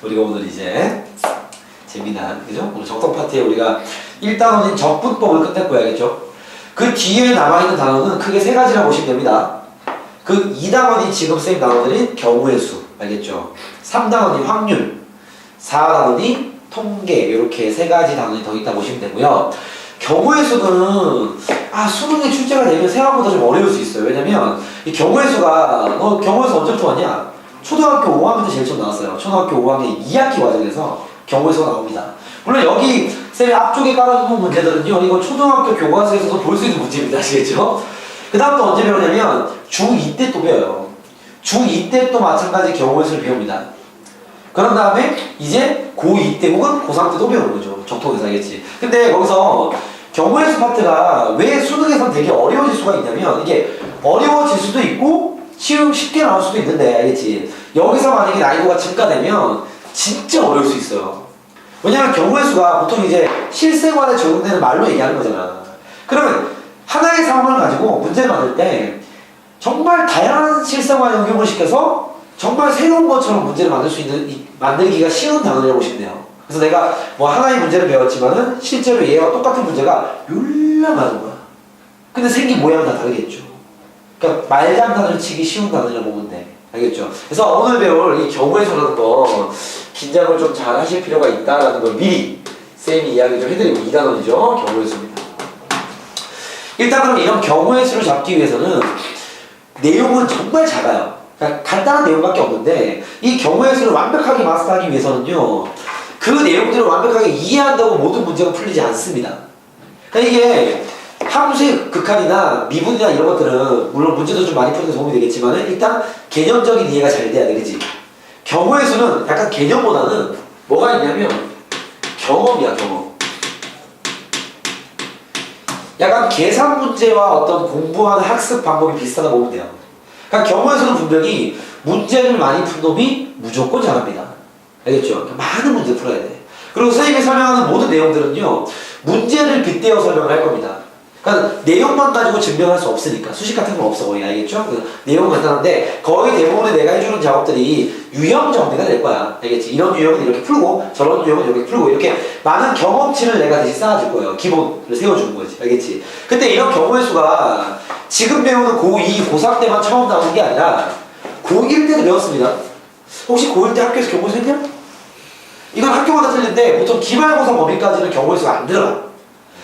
우리가 오늘 이제 재미난, 그죠? 오늘 적성 파트에 우리가 1단원인 적분법을 끝냈고요, 알겠죠? 그 뒤에 남아있는 단어는 크게 세 가지라고 보시면 됩니다. 그 2단원이 지금 쌤 단어들인 경우의 수, 알겠죠? 3단원이 확률, 4단원이 통계, 이렇게 세 가지 단원이 더 있다고 보시면 되고요. 경우의 수는 수능에 출제가 되면 생각보다 좀 어려울 수 있어요. 왜냐면 이 경우의 수가 너 경우의 수 언제부터 왔냐? 초등학교 5학년 때 제일 처음 나왔어요. 초등학교 5학년 2학기 과정에서 경우의 수가 나옵니다. 물론 여기 쌤이 앞쪽에 깔아둔 문제들은요, 이거 초등학교 교과서에서도 볼 수 있는 문제입니다. 아시겠죠? 그 다음 또 언제 배우냐면 중2 때 또 배워요. 중2 때 또 마찬가지 경우의 수를 배웁니다. 그런 다음에 이제 고2 때 혹은 고3 때 또 배우는 거죠. 적통에서 알겠지? 근데 거기서 경우의 수 파트가 왜 수능에선 되게 어려워질 수가 있냐면, 이게 어려워질 수도 있고 쉽게 나올 수도 있는데, 알겠지? 여기서 만약에 난이도가 증가되면 진짜 어려울 수 있어요. 왜냐면 경우의 수가 보통 이제 실생활에 적용되는 말로 얘기하는 거잖아. 그러면 하나의 상황을 가지고 문제를 만들 때 정말 다양한 실생활에 응용을 시켜서 정말 새로운 것처럼 문제를 만들기가 쉬운 단어라고 보시면 돼요. 그래서 내가 뭐 하나의 문제를 배웠지만은 실제로 얘와 똑같은 문제가 열나 많은 거야. 근데 생긴 모양은 다 다르겠죠. 그러니까 말장난을 치기 쉬운 단어라고 보면 돼. 알겠죠? 그래서 오늘 배울 이 경우의 수라는 거 긴장을 좀 잘 하실 필요가 있다라는 걸 미리 쌤이 이야기 좀 해드리고, 2단원이죠. 경우의 수입니다. 일단 그럼 이런 경우의 수를 잡기 위해서는 내용은 정말 작아요. 그러니까 간단한 내용밖에 없는데, 이 경우의 수를 완벽하게 마스터하기 위해서는요, 그 내용들을 완벽하게 이해한다고 모든 문제가 풀리지 않습니다. 그러니까 이게 함수의 극한이나 미분이나 이런 것들은 물론 문제도 좀 많이 푸는 데 도움이 되겠지만 일단 개념적인 이해가 잘 돼야 돼, 그치? 경우의 수는 약간 개념보다는 뭐가 있냐면 경험이야, 경험. 약간 계산 문제와 어떤 공부하는 학습 방법이 비슷하다고 보면 돼요. 그러니까 경우의 수는 분명히 문제를 많이 푼 놈이 무조건 잘합니다. 알겠죠? 그러니까 많은 문제 풀어야 돼. 그리고 선생님이 설명하는 모든 내용들은요, 문제를 빗대어 설명을 할 겁니다. 그러니까 내용만 가지고 증명할 수 없으니까. 수식 같은 건 없어, 거의. 알겠죠? 내용은 간단한데 거의 대부분의 내가 해주는 작업들이 유형 정리가 될 거야. 알겠지? 이런 유형은 이렇게 풀고 저런 유형은 이렇게 풀고, 이렇게 많은 경험치를 내가 대신 쌓아줄 거예요. 기본을 세워주는 거지. 알겠지? 근데 이런 경우의 수가 지금 배우는 고2, 고3 때만 처음 나오는 게 아니라 고1 때도 배웠습니다. 혹시 고1 때 학교에서 경우의 수 했냐? 이건 학교마다 틀린데 보통 기말고사 범위까지는 경우의 수가 안 들어가.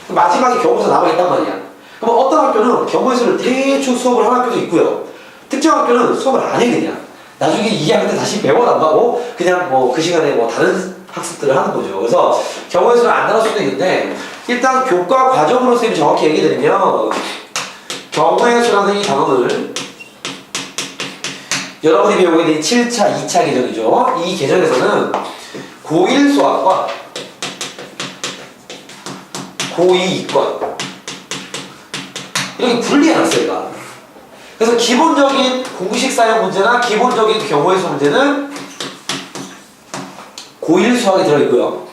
마지막에 경우의 수가 남아있단 말이야. 그럼 어떤 학교는 경우의 수를 대충 수업을 하는 학교도 있고요. 특정 학교는 수업을 안 해, 그냥. 나중에 2학년 때 다시 배워나가고 그냥 뭐 그 시간에 뭐 다른 학습들을 하는 거죠. 그래서 경우의 수를 안 나눌 수도 있는데, 일단 교과 과정으로 쌤이 정확히 얘기해드리면 경우의 수라는 이 단어를 여러분이 배우고 있는 7차, 2차 계정이죠. 이 계정에서는 고1 수학과 고2 이과 이렇게 분리해놨어요, 얘가. 그래서 기본적인 공식 사용 문제나 기본적인 경우의 수 문제는 고1 수학에 들어있고요.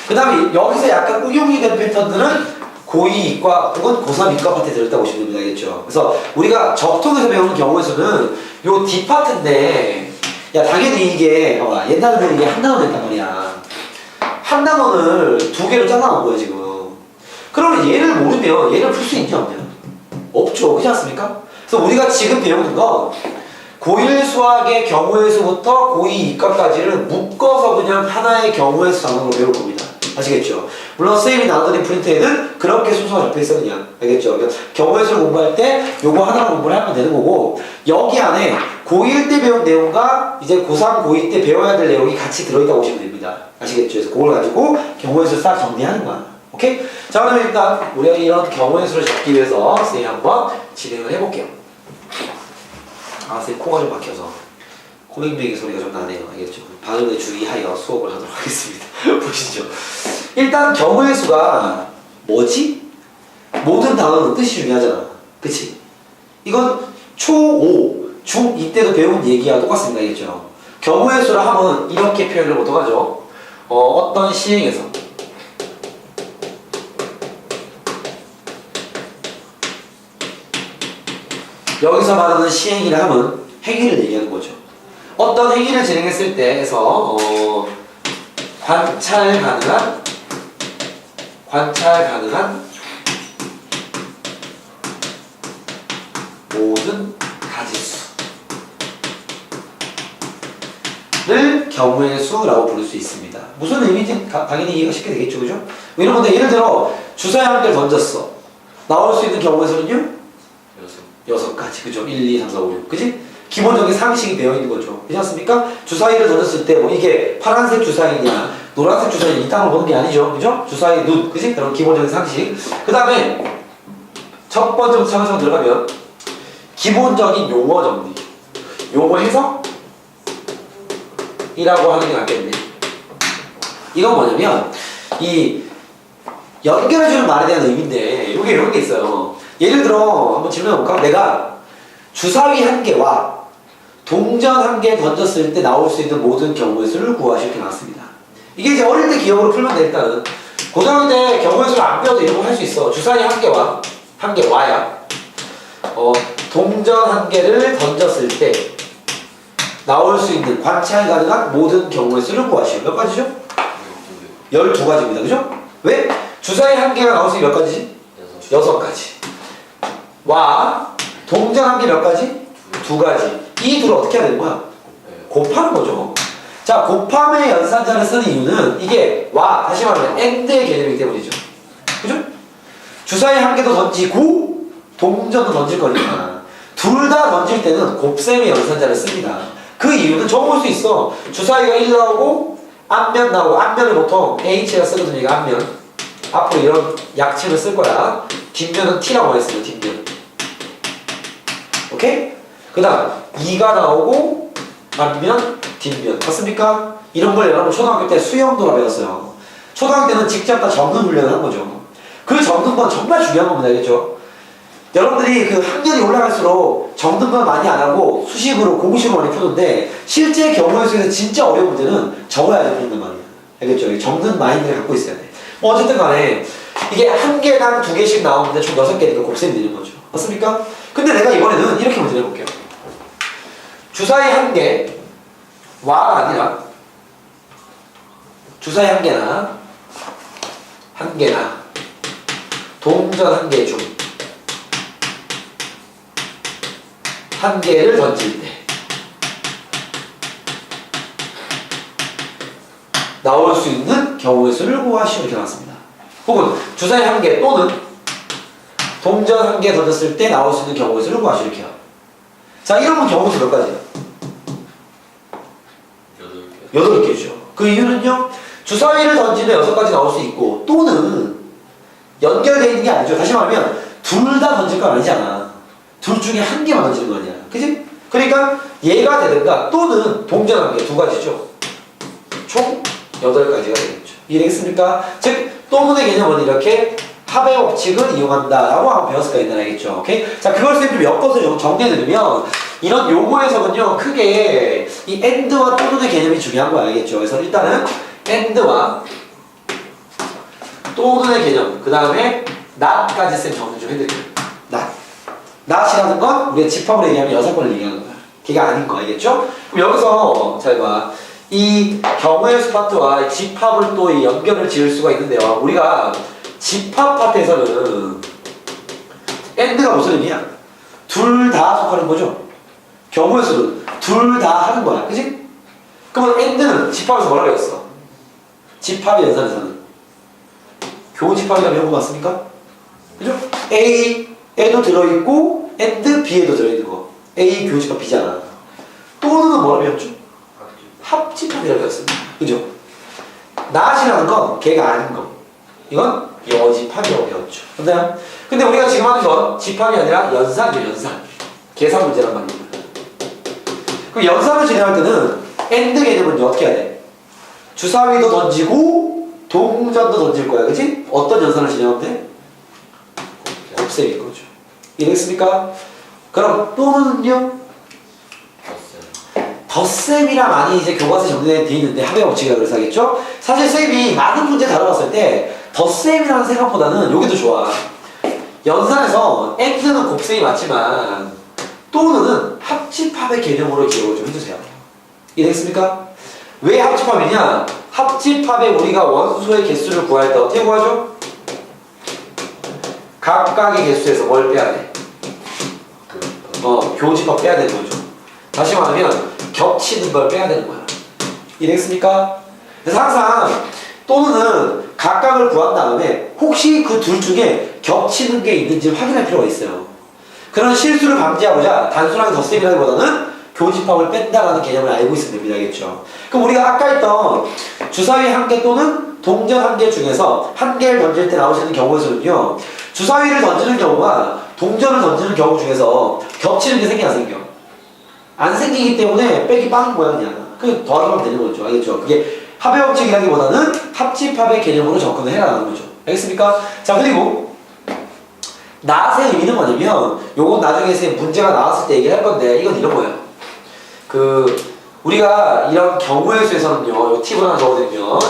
그 다음에 여기서 약간 응용이 된 패턴들은 고2 이과 혹은 고3 이과 파트에 들어있다고 보시면 됩니다. 알겠죠? 그래서 우리가 적통에서 배우는 경우의 수는 요 D파트인데, 야, 당연히 이게 봐봐, 옛날에는 이게 한 단원이었단 말이야. 한 단원을 두 개로 잘라놓은 거야, 지금. 그러면 얘를 모르면 얘를 풀 수 있냐, 없냐? 없죠. 그렇지 않습니까? 그래서 우리가 지금 배우는 건 고1 수학의 경우의 수부터 고2 이과까지를 묶어서 그냥 하나의 경우의 수 단원으로 배울 겁니다. 아시겠죠? 물론 선생님이 나눠드린 프린트에는 그렇게 순서가 잡혀있어, 그냥. 알겠죠? 그러니까 경우의 수를 공부할 때 요거 하나로 공부를 하면 되는 거고, 여기 안에 고1 때 배운 내용과 이제 고3, 고2 때 배워야 될 내용이 같이 들어있다고 보시면 됩니다. 아시겠죠? 그래서 그걸 가지고 경우의 수를 싹 정리하는 거야. 오케이? 자, 그러면 일단 우리가 이런 경우의 수를 잡기 위해서 선생님이 한번 진행을 해볼게요. 선생님 코가 좀 막혀서 코맹맹이 소리가 좀 나네요. 알겠죠? 발음에 주의하여 수업을 하도록 하겠습니다. 보시죠. 일단 경우의 수가 뭐지? 모든 단어는 뜻이 중요하잖아. 그치? 이건 초5, 중2 때도 배운 얘기와 똑같습니다. 알겠죠? 경우의 수라 하면 이렇게 표현을 보통 하죠. 어떤 시행에서 여기서 말하는 시행이라 하면 행위를 얘기하는 거죠. 어떤 행위를 진행했을 때 해서 관찰 가능한 모든 가지수를 경우의 수라고 부를 수 있습니다. 무슨 의미인지 당연히 이해가 쉽게 되겠죠, 그죠? 이런 건데 예를 들어 주사위 한 개를 던졌어. 나올 수 있는 경우의 수는요? 6가지, 그죠? 1, 2, 3, 4, 5, 6, 그지? 기본적인 상식이 되어 있는 거죠. 그렇지 않습니까? 주사위를 던졌을 때 뭐 이게 파란색 주사위냐 노란색 주사위 이 땅을 보는 게 아니죠, 그죠? 주사위 눈, 그지? 그런 기본적인 상식. 그 다음에 첫 번째부터 차근차근 들어가면 기본적인 용어 정리, 용어 해석이라고 하는 게 낫겠네. 이건 뭐냐면 이 연결해주는 말에 대한 의미인데 이게 이런 게 있어요. 예를 들어 한번 질문해볼까? 내가 주사위 한 개와 동전 한 개 던졌을 때 나올 수 있는 모든 경우의 수를 구하시 이렇게 나왔습니다. 이게 이제 어릴 때 기억으로 풀면 돼. 일단은 고등학교 때 경우의 수를 안 배워도 이런 거 할 수 있어. 주사위 한 개와야 동전 한 개를 던졌을 때 나올 수 있는 관찰 가능한 모든 경우의 수를 구하시오. 몇 가지죠? 12가지입니다. 그죠? 왜? 주사위 한 개가 나올 수 있는 몇 가지지? 6가지. 와 동전 한 개 몇 가지? 2가지. 이 둘을 어떻게 해야 되는 거야? 곱하는 거죠. 자, 곱함의 연산자를 쓰는 이유는 이게 다시 말하면 AND의 개념이기 때문이죠. 그죠? 주사위 한 개도 던지고 동전도 던질 거니까 둘 다 던질 때는 곱셈의 연산자를 씁니다. 그 이유는 저거 볼 수 있어. 주사위가 1 나오고 앞면 나오고 앞면을 보통 H가 쓰거든요. 이거 앞면. 앞으로 이런 약체를 쓸 거야. 뒷면은 T라고 하겠습니다. 뒷면. 오케이? 그 다음 2가 나오고 앞면 뒷면. 맞습니까? 이런 걸 여러분 초등학교 때 수영도라 배웠어요. 초등학교 때는 직접 다 적는 훈련을 한 거죠. 그 적는 건 정말 중요한 겁니다. 알겠죠? 여러분들이 그 학년이 올라갈수록 적는 건 많이 안 하고 수식으로 공식으로 많이 푸는데 실제 경우의 수에서 진짜 어려운 문제는 적어야지 푸는 말이에요. 알겠죠? 적는 마인드를 갖고 있어야 돼. 뭐 어쨌든 간에 이게 한 개당 2개씩 나오는데 총 6개니까 곱셈이 되는 거죠. 맞습니까? 근데 내가 이번에는 이렇게 문제 내볼게요. 주사위 한 개와 아니라 주사위 한 개나 동전 한 개 중 한 개를 던질 때 나올 수 있는 경우의 수를 구하시오. 이렇게 나왔습니다. 혹은 주사위 한 개 또는 동전 한 개 던졌을 때 나올 수 있는 경우의 수를 구하시오. 이렇게요. 자, 이런 경우의 수 몇 가지예요? 8개죠. 그 이유는요, 주사위를 던지면 6가지 나올 수 있고 또는 연결되어 있는 게 아니죠. 다시 말하면 둘 다 던질 건 아니잖아. 둘 중에 한 개만 던지는 거 아니야. 그지? 그러니까 얘가 되든가 또는 동전 한 개 2가지죠. 총 8가지가 되겠죠. 이해되겠습니까? 즉 또는의 개념은 이렇게 합의 법칙을 이용한다 라고 한번 배웠을까 옛날에 알겠죠. 오케이? 자, 그걸 쌤 좀 엮어서 정리해드리면 이런 요거에서는요 크게 이 AND와 또는의 개념이 중요한 거야. 알겠죠? 그래서 일단은 AND와 또는의 개념, 그 다음에 not까지 쌤 정리 좀 해드릴게요. not이라는 건 우리가 집합으로 얘기하면 6번을 얘기하는 거야. 걔가 아닌 거 알겠죠? 그럼 여기서 잘 봐. 이 경우의 수 파트와 집합을 또 연결을 지을 수가 있는데요. 우리가 집합 파트에서는 AND가 무슨 의미야? 둘 다 속하는 거죠. 경우의 수는 둘 다 하는 거야. 그치? 그러면 AND는 집합에서 뭐라고 했어? 집합의 연산에서는 교집합이라고 배운 거 맞습니까? 그죠? A에도 들어있고 AND B에도 들어있는 거. A 교집합 B잖아. 또는 뭐라고 배웠죠? 합집합이라고 배웠습니다. 그죠? not이라는 건 걔가 아닌 거. 이건 여집합이라고 배웠죠. 근데 우리가 지금 하는 건 집합이 아니라 연산이에요. 연산. 계산 문제란 말입니다. 그럼 연산을 진행할 때는 AND 개념은 어떻게 해야 돼? 주사위도 던지고 동전도 던질 거야. 그치? 어떤 연산을 진행하면 돼? 곱셈인 거죠. 이해됐습니까? 그럼 또는요? 덧셈이라 많이 이제 교과서에 정리되어 있는데 합의 법칙이라고 그래서 하겠죠? 사실 쌤이 많은 문제 다뤄봤을 때 덧셈이라는 생각보다는 여기도 좋아. 연산에서 AND는 곱셈이 맞지만 또는 합집합의 개념으로 기억을 좀 해주세요. 이해됐습니까? 왜 합집합이냐? 합집합에 우리가 원소의 개수를 구할 때 어떻게 구하죠? 각각의 개수에서 뭘 빼야 돼? 교집합 빼야 되는 거죠. 다시 말하면 겹치는 걸 빼야 되는 거야. 이해됐습니까? 그래서 항상 또는 각각을 구한 다음에 혹시 그 둘 중에 겹치는 게 있는지 확인할 필요가 있어요. 그런 실수를 방지하고자 단순하게 덧셈이라기보다는 교집합을 뺀다라는 개념을 알고 있으면 됩니다. 알겠죠? 그럼 우리가 아까 했던 주사위 한 개 또는 동전 한 개 중에서 한 개를 던질 때 나오시는 경우의 수는요, 주사위를 던지는 경우와 동전을 던지는 경우 중에서 겹치는 게 생기나 생겨? 안 생기기 때문에 빼기 빠른 거야 그냥. 그 더하기만 되는 거죠. 알겠죠? 그게 합의 법칙이라기보다는 합집합의 개념으로 접근을 해라는 거죠. 알겠습니까? 자, 그리고 낫의 의미는 뭐냐면 요건 나중에 문제가 나왔을 때 얘기할 건데 이건 이런 거예요. 우리가 이런 경우의 수에서는요, 요 팁을 하나 적어드리면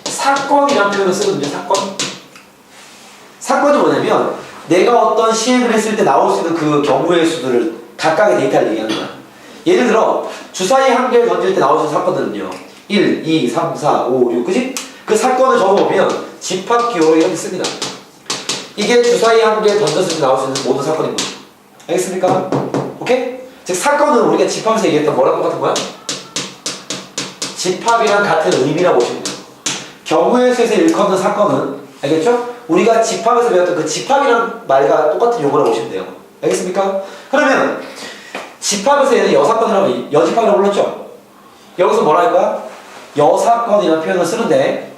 사건이라는 표현을 쓰거든요. 사건이 뭐냐면 내가 어떤 시행을 했을 때 나올 수 있는 그 경우의 수들을 각각의 데이터를 얘기하는 거야. 예를 들어 주사위 한 개를 던질 때 나올 수 있는 사건들은요 1, 2, 3, 4, 5, 6 그치? 그 사건을 적어보면 집합기호로 이렇게 씁니다. 이게 주사위 한 개 던졌을 때 나올 수 있는 모든 사건인 거죠. 알겠습니까? 오케이? 즉 사건은 우리가 집합에서 얘기했던 뭐랑 똑같은 거야? 집합이랑 같은 의미라고 보시면 돼요. 경우의 수에서 일컫는 사건은 알겠죠? 우리가 집합에서 배웠던 그 집합이란 말과 똑같은 용어라고 보시면 돼요. 알겠습니까? 그러면 집합에서 얘는 여사건이라고 여집합이라고 불렀죠? 여기서 뭐라 할 거야? 여사건이라는 표현을 쓰는데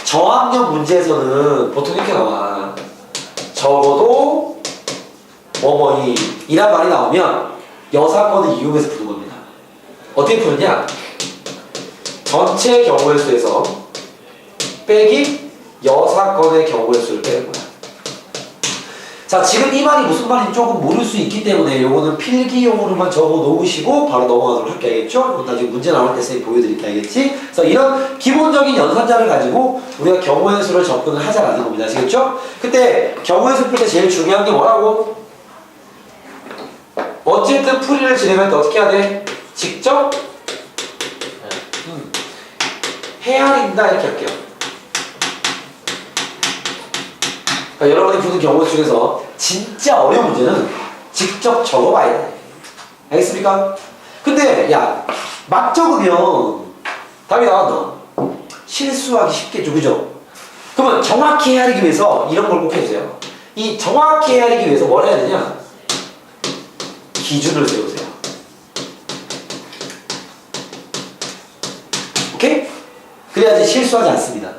저학년 문제에서는 보통 이렇게 나와. 적어도 뭐뭐이 이란 말이 나오면 여사건을 이용해서 푸는 겁니다. 어떻게 푸느냐? 전체 경우의 수에서 빼기 여사건의 경우의 수를 빼는 거야. 자, 지금 이 말이 무슨 말인지 조금 모를 수 있기 때문에 요거는 필기용으로만 적어 놓으시고 바로 넘어가도록 할게. 알겠죠? 나중에 문제 나올 때 쌤이 보여드릴게. 알겠지? 그래서 이런 기본적인 연산자를 가지고 우리가 경우의 수를 접근을 하자라는 겁니다. 아시겠죠? 그때 경우의 수 풀 때 제일 중요한 게 뭐라고? 어쨌든 풀이를 진행할 때 어떻게 해야 돼? 직접 헤아린다 이렇게 할게요. 그러니까 여러분이 푸는 경우 중에서 진짜 어려운 문제는 직접 적어봐야 돼. 알겠습니까? 근데 야, 막 적으면 답이 나왔나? 실수하기 쉽겠죠, 그죠? 그러면 정확히 헤아리기 위해서 이런 걸 꼭 해주세요. 이 정확히 헤아리기 위해서 뭘 해야 되냐? 기준을 세우세요. 오케이? 그래야지 실수하지 않습니다.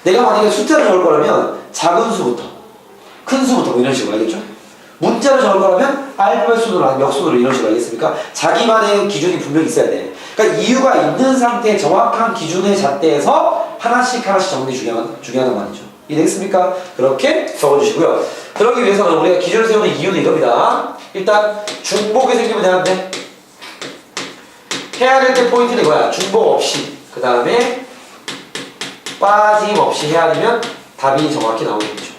내가 만약에 숫자를 적을 거라면 작은 수부터 큰 수부터 뭐 이런 식으로 알겠죠? 문자를 적을 거라면 알파벳 순으로 아니면 역순으로 이런 식으로 알겠습니까? 자기만의 기준이 분명히 있어야 돼. 그러니까 이유가 있는 상태의 정확한 기준의 잣대에서 하나씩 적는 게 중요하단 말이죠. 이해되겠습니까? 그렇게 적어주시고요. 그러기 위해서는 우리가 기준을 세우는 이유는 이겁니다. 일단 중복이 생기면 되는데 해야 될 때 포인트는 이거야. 중복 없이 그 다음에 빠짐없이 헤아리면 답이 정확히 나오는 거죠.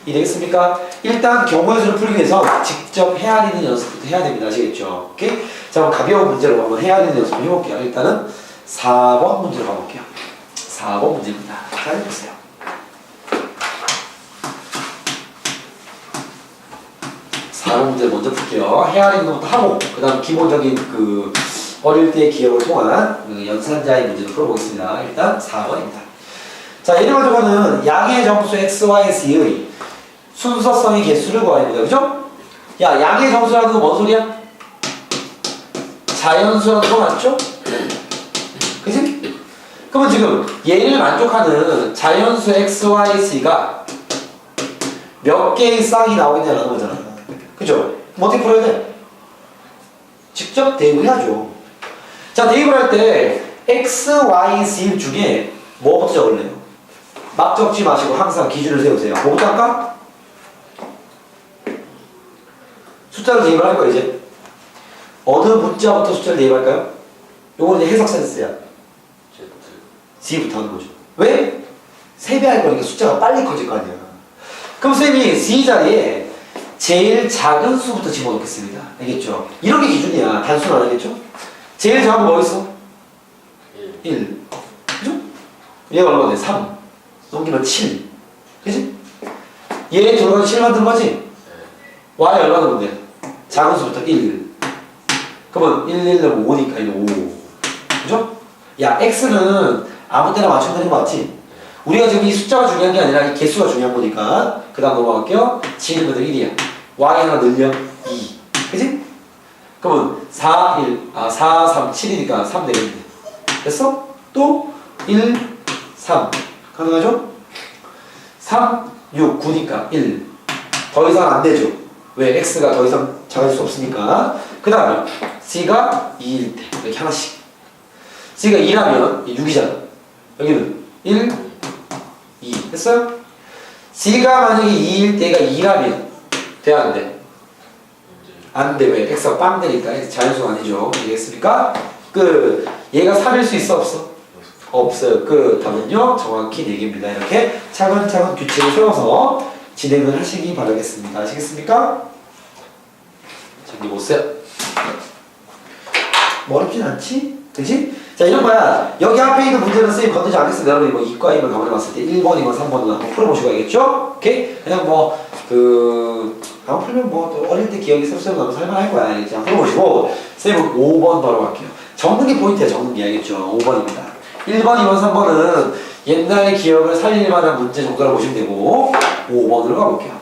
이해되겠습니까? 일단 경우의 수를 풀기 위해서 직접 헤아리는 연습부터 해야 됩니다. 아시겠죠? 오케이? 자, 그럼 가벼운 문제로 한번 헤아리는 연습을 해볼게요. 일단은 4번 문제로 가볼게요. 4번 문제입니다. 잘 해보세요. 4번 문제 먼저 풀게요. 헤아리는 것부터 하고 그 다음 기본적인 그 어릴 때의 기억을 통한 연산자의 문제를 풀어보겠습니다. 일단 4번입니다. 자, 예를 가져가는 양의 정수 x, y, z의 순서성의 개수를 구하입니다. 그죠? 야, 양의 정수라는 건 뭔 소리야? 자연수라는 거 맞죠? 그치? 그러면 지금 얘를 만족하는 자연수 x, y, z가 몇 개의 쌍이 나오겠냐라는 거잖아. 그죠? 뭐 어떻게 풀어야 돼? 직접 대입을 해야죠. 자, 대입을 할 때 x, y, z 중에 뭐부터 적을래요? 막 적지 마시고 항상 기준을 세우세요. 뭐부터 할까? 숫자를 대입을 할 거예요. 이제 어느 문자부터 숫자를 대입할까요? 요건 이제 해석 센스야. Z부터 하는 거죠. 왜? 세배할 거니까 숫자가 빨리 커질 거 아니야. 그럼 쌤이 Z 자리에 제일 작은 수부터 집어넣겠습니다. 알겠죠? 이런 게 기준이야. 단수는 안 하겠죠? 제일 작은 거 뭐 있어? 1. 그죠? 얘가 얼마나 돼? 3. 넘기면 7. 그지? 얘 들어가서 7 만든 거지? y 얼마 넣으면 돼? 작은 수부터 1. 그러면 1, 1 넣으면 5니까 이제 5. 그죠? 야, x는 아무 때나 맞춰도 되는 거 맞지? 우리가 지금 이 숫자가 중요한 게 아니라 이 개수가 중요한 거니까 그 다음 넘어갈게요. 지는 그대로 1이야. y 하나 늘려 2. 그지? 그러면 4, 3, 7이니까 3 내리면 돼. 됐어? 또 1, 3 가능하죠? 3, 6, 9니까 1. 더 이상 안 되죠? 왜? x가 더 이상 작을 수 없으니까. 그 다음에 c가 2일 때 이렇게 하나씩. c가 2라면 6이잖아. 여기는 1, 2 됐어요? c가 만약에 2일 때가 2라면 돼? 안 돼? 안 돼. 왜? x가 빵 되니까 자연수가 아니죠. 이해했습니까? 얘가 3일 수 있어? 없어? 없어요. 답은요 정확히 4개입니다. 이렇게 차근차근 규칙을 세워서 진행을 하시기 바라겠습니다. 아시겠습니까? 저기 보세요. 뭐 어렵진 않지? 그치? 자, 이런 거야. 여기 앞에 있는 문제는 선생님 건드지 않겠습니다. 여러분이 뭐 이과임을 가만해봤을 때 1번이건 3번이건 한번 풀어보시고 알겠죠? 오케이? 그냥 한번 풀면 또 어릴 때 기억이 쏙쏙 나면 살만할 거야. 알겠지? 한번 풀어보시고 선생님은 5번 바로 갈게요. 적는 게 포인트야. 적는 게 알겠죠? 5번입니다. 1번, 2번, 3번은 옛날의 기억을 살릴 만한 문제 정도라고 보시면 되고 5번으로 가볼게요.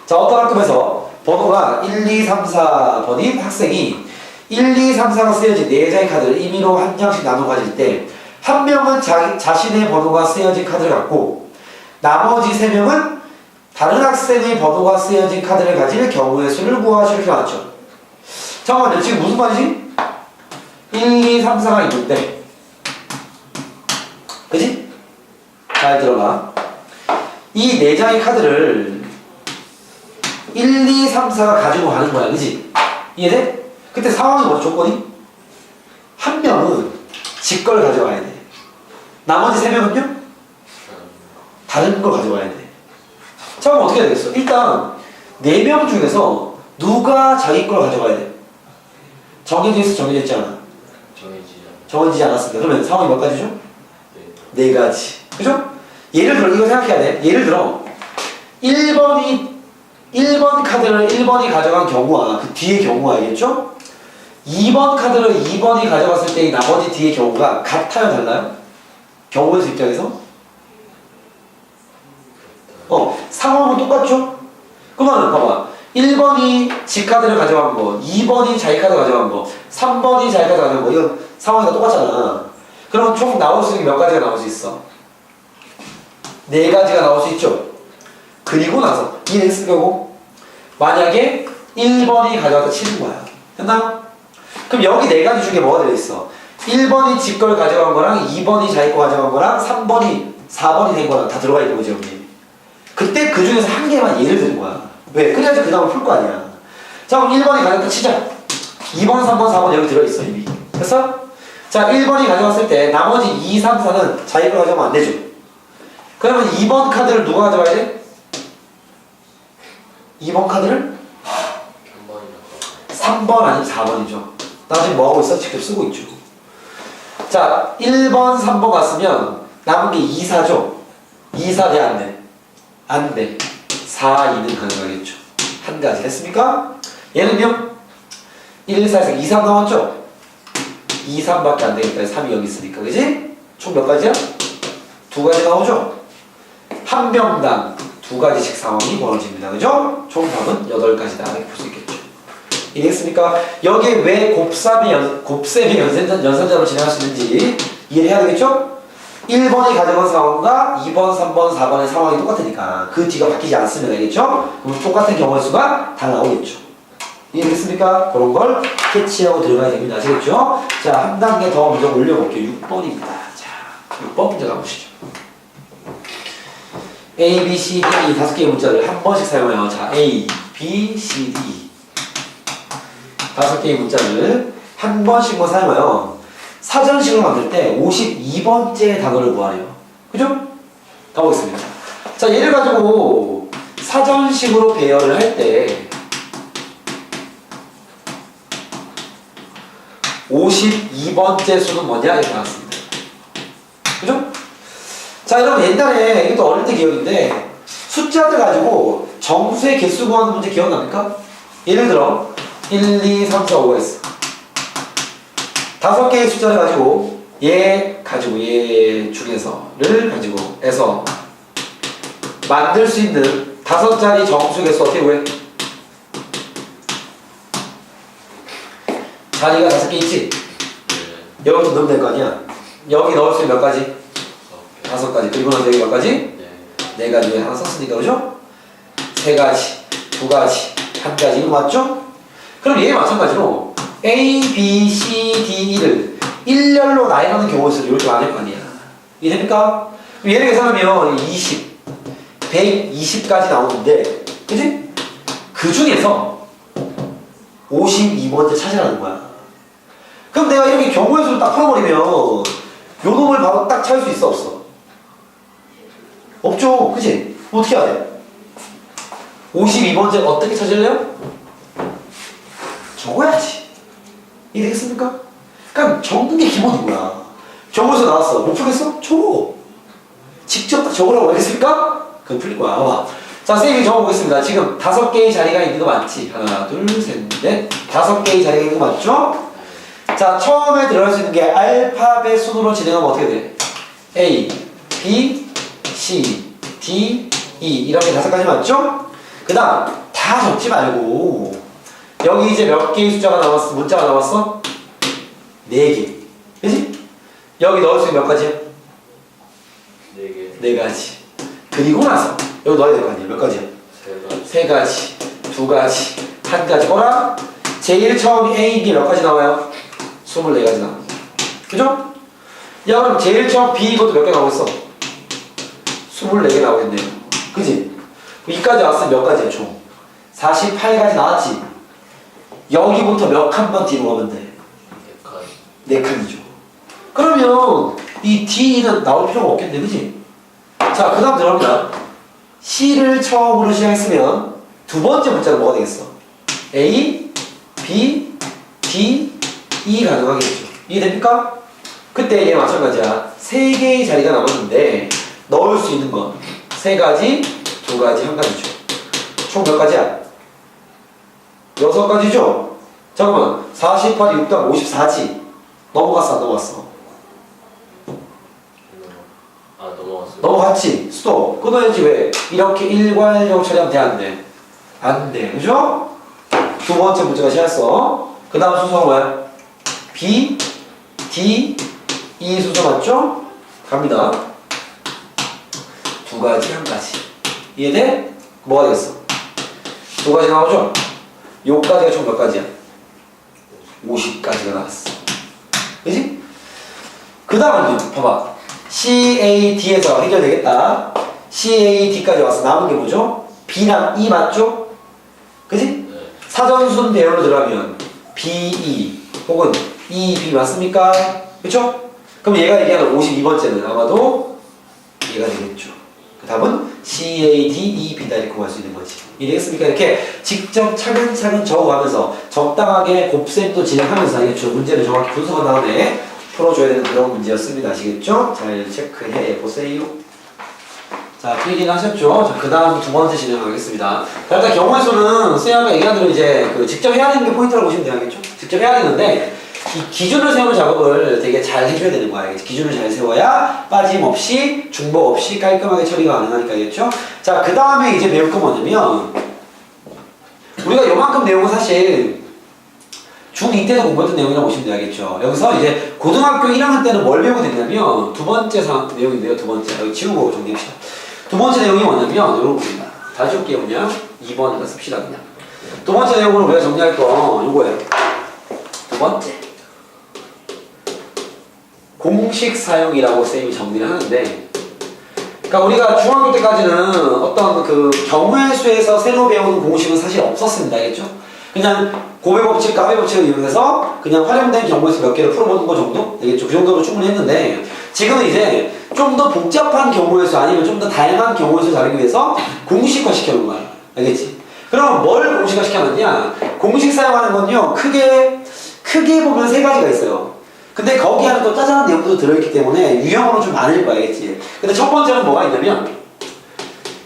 자, 어떤 학급에서 번호가 1, 2, 3, 4번인 학생이 1, 2, 3, 4가 쓰여진 4장의 카드를 임의로 한 장씩 나눠 가질 때 한 명은 자신의 번호가 쓰여진 카드를 갖고 나머지 3명은 다른 학생의 번호가 쓰여진 카드를 가질 경우의 수를 구하시오. 이렇게 나왔죠. 잠깐만요. 지금 무슨 말이지? 1, 2, 3, 4가 있는데 그지? 잘 들어봐. 이 4장의 카드를 1, 2, 3, 4가 가지고 가는 거야. 그지? 이해돼? 그때 상황이 뭐죠? 조건이? 한 명은 지 걸 가져와야 돼. 나머지 3명은요? 다른 걸 가져와야 돼. 자, 그럼 어떻게 해야 되겠어? 일단 4명 중에서 누가 자기 걸 가져가야 돼? 정해져 있어? 정해져 있지 않아? 정해지지 않았습니다. 그러면 상황이 몇 가지죠? 4가지. 그죠? 예를 들어 이거 생각해야 돼. 예를 들어 1번 카드를 1번이 가져간 경우와 그 뒤의 경우가 알겠죠? 2번 카드를 2번이 가져갔을 때의 나머지 뒤의 경우가 같아요? 달라요? 경우의 입장에서? 상황은 똑같죠? 그러면 봐봐. 1번이 지 카드를 가져간 거, 2번이 자기 카드 가져간 거, 3번이 자기 카드 가져간 거, 이건 상황이 똑같잖아. 그럼 총 나올 수 있는 몇 가지가 나올 수 있어? 4가지가 나올 수 있죠? 그리고 나서 이해했으려고 만약에 1번이 가져가서 치는 거야. 됐나? 그럼 여기 4가지 중에 뭐가 들어있어? 1번이 지 걸 가져간 거랑 2번이 자기 거 가져간 거랑 3번이 4번이 된 거랑 다 들어가 있는 거지 여기. 그때 그 중에서 한 개만 예를 드는 거야. 왜? 그래야지 그 다음을 풀 거 아니야. 자, 그럼 1번이 가져갔다 치자. 2번, 3번, 4번 여기 들어있어 이미. 됐어? 자, 1번이 가져갔을 때 나머지 2, 3, 4는 자기 거 가져가면 안 되죠. 그러면 2번 카드를 누가 가져가야 돼? 2번 카드를? 3번 아니면 4번이죠. 나 지금 뭐하고 있어? 직접 쓰고 있죠. 자, 1번, 3번 갔으면 남은 게 2, 4죠. 2, 4 돼? 안 돼? 안 돼. 4, 2는 가능하겠죠. 한 가지 됐습니까? 얘는요? 1, 4, 4, 2, 3 나왔죠? 2, 3밖에 안 되니까 3이 여기 있으니까 그지? 총 몇 가지야? 2가지 나오죠? 한 명당 2가지씩 상황이 벌어집니다. 그죠? 총 답은 8가지다. 이렇게 볼 수 있겠죠. 이해했습니까? 여기에 왜 곱셈의 연산자로 진행할 수 있는지 이해해야 되겠죠? 1번이 가져간 상황과 2번, 3번, 4번의 상황이 똑같으니까 그 뒤가 바뀌지 않습니다. 알겠죠? 그럼 똑같은 경우의 수가 다 나오겠죠. 이해됐습니까? 그런 걸 캐치하고 들어가야 됩니다. 아시겠죠? 자, 한 단계 더 문제 올려볼게요. 6번입니다. 자, 6번 문제 가보시죠. A, B, C, D 5개의 문자를 한 번씩 사용해요. 자, A, B, C, D 5개의 문자를 한 번씩만 사용해요. 사전식으로 만들 때 52번째 단어를 구하래요. 그죠? 가보겠습니다. 자, 얘를 가지고 사전식으로 배열을 할 때 52번째 수는 뭐냐? 이렇게 나왔습니다. 그죠? 자, 여러분 옛날에 이것도 어릴 때 기억인데 숫자들 가지고 정수의 개수 구하는 문제 기억납니까? 예를 들어 1, 2, 3, 4, 5가 있어. 5개의 숫자를 가지고 얘 중에서를 가지고 해서 만들 수 있는 5자리 정수 개수 어떻게 구해? 자리가 5개 있지? 여기부터 넣으면 될 거 아니야? 여기 넣을 수 있는 몇 가지? 5가지. 그리고 나서 여기 몇 가지? 4가지. 왜 하나 썼으니까, 그죠? 3가지, 2가지, 1가지. 이거 맞죠? 그럼 얘 마찬가지로 A, B, C, D, E를 일렬로 나열하는 경우에서 이렇게 많을 거 아니야. 이해됩니까? 얘를 계산하면 20, 120까지 나오는데, 그지? 그 중에서 52번째 찾으라는 거야. 그럼 내가 이렇게 경우의 수를 딱 풀어버리면 요 놈을 바로 딱 찾을 수 있어, 없어? 없죠, 그치? 어떻게 해야 돼? 52번째 어떻게 찾을래요? 적어야지. 이해되겠습니까? 그러니까 적는 게 기본인 거야. 경우에서 나왔어. 못 풀겠어? 적어. 직접 딱 적으라고 하겠습니까? 그럼 풀릴 거야. 봐봐. 자, 쌤이 적어보겠습니다. 지금 5개의 자리가 있는 거 맞지? 하나, 둘, 셋, 넷. 5개의 자리가 있는 거 맞죠? 자, 처음에 들어갈 수 있는 게 알파벳 순으로 진행하면 어떻게 돼? A, B, C, D, E 이렇게 5가지 맞죠? 그 다음 다 적지 말고 여기 이제 몇 개의 숫자가 남았어? 문자가 남았어? 4개. 그치? 여기 넣을 수 있는 몇 가지야? 4개. 4가지. 그리고 나서 여기 넣어야 될 거 아니야? 몇 가지야? 3가지, 2가지, 1가지. 어라? 제일 처음 A, B 몇 가지 나와요? 24가지 나와. 그죠? 야, 그럼 제일 처음 B 이것도 몇 개 나오겠어? 24개 나오겠네요. 그지? 2까지 왔으면 몇 가지야, 총? 48가지 나왔지? 여기부터 몇 칸만 뒤로 가면 돼? 4칸이죠. 그러면 이 D는 나올 필요가 없겠네, 그지? 자, 그 다음 들어갑니다. C를 처음으로 시작했으면 두 번째 문자는 뭐가 되겠어? A, B, D, E 가능하겠죠. 이해됩니까? 그때 얘 마찬가지야. 3개의 자리가 남았는데 넣을 수 있는 건 3가지, 2가지, 1가지죠. 총 몇 가지야? 6가지죠? 잠깐만. 48, 6, 54지? 넘어갔어, 안 넘어갔어? 넘어갔어요. 넘어갔지? 스톱. 끊어야지. 왜? 이렇게 일괄적으로 처리하면 돼, 안 돼? 안 돼. 그죠? 두 번째 문제가 시작했어. 그 다음 순서가 뭐야? B, D, E 순서 맞죠? 갑니다. 2가지, 1가지. 이해돼? 뭐가 되겠어? 2가지 나오죠? 요까지가 총 몇 가지야? 50가지가 나왔어. 그지? 그 다음은 봐봐. CAD에서 해결되겠다. CAD까지 왔어. 남은 게 뭐죠? B랑 E 맞죠? 그지? 네. 사전순 배열로 들어가면 BE 혹은 EB 맞습니까? 그쵸? 그럼 얘가 얘기하는 52번째는 아마도 얘가 되겠죠. 그 답은 CADEB다 이렇게 구할 수 있는 거지. 이해되겠습니까? 이렇게 직접 차근차근 적어가면서 적당하게 곱셈도 진행하면서 알겠죠? 문제를 정확히 분석한 다음에 풀어줘야 되는 그런 문제였습니다. 아시겠죠? 잘 체크해 보세요. 자, 필기는 하셨죠? 자, 그 다음 두 번째 진행하겠습니다. 일단 경우의 수는 쌤아까 얘기한 대로 이제 직접 해야 되는 게 포인트라고 보시면 되겠죠? 직접 해야 되는데 이 기준을 세우는 작업을 되게 잘 해줘야 되는 거야. 알겠지? 기준을 잘 세워야 빠짐없이 중복 없이 깔끔하게 처리가 가능하니까 알겠죠? 자, 그 다음에 이제 배울 건 뭐냐면 우리가 요만큼 내용은 사실 중2 때도 공부했던 내용이라고 보시면 되겠죠. 여기서 이제 고등학교 1학년 때는 뭘 배우게 됐냐면 두 번째 내용인데요. 두 번째. 여기 지우고 정리합시다. 두 번째 내용이 뭐냐면 요런 겁니다. 다시 올게요. 그냥 2번에다 씁시다. 그냥. 두 번째 내용으로 우리가 정리할 건 요거예요. 두 번째. 공식 사용이라고 쌤이 정리를 하는데 그러니까 우리가 중학교 때까지는 어떤 그 경우의 수에서 새로 배우는 공식은 사실 없었습니다. 알겠죠? 그냥 고배 법칙, 가배 법칙을 이용해서 그냥 활용된 경우의 수 몇 개를 풀어보는 거 정도? 되겠죠? 그 정도로 충분히 했는데 지금은 이제 좀 더 복잡한 경우의 수 아니면 좀 더 다양한 경우의 수 다루기 위해서 공식화 시켜놓은 거야. 알겠지? 그럼 뭘 공식화 시켜놨냐? 공식 사용하는 건요, 크게 크게 보면 세 가지가 있어요. 근데 거기 안에 또 짜잘한 내용도 들어있기 때문에 유형으로 좀 많을 거야, 알겠지? 근데 첫 번째는 뭐가 있냐면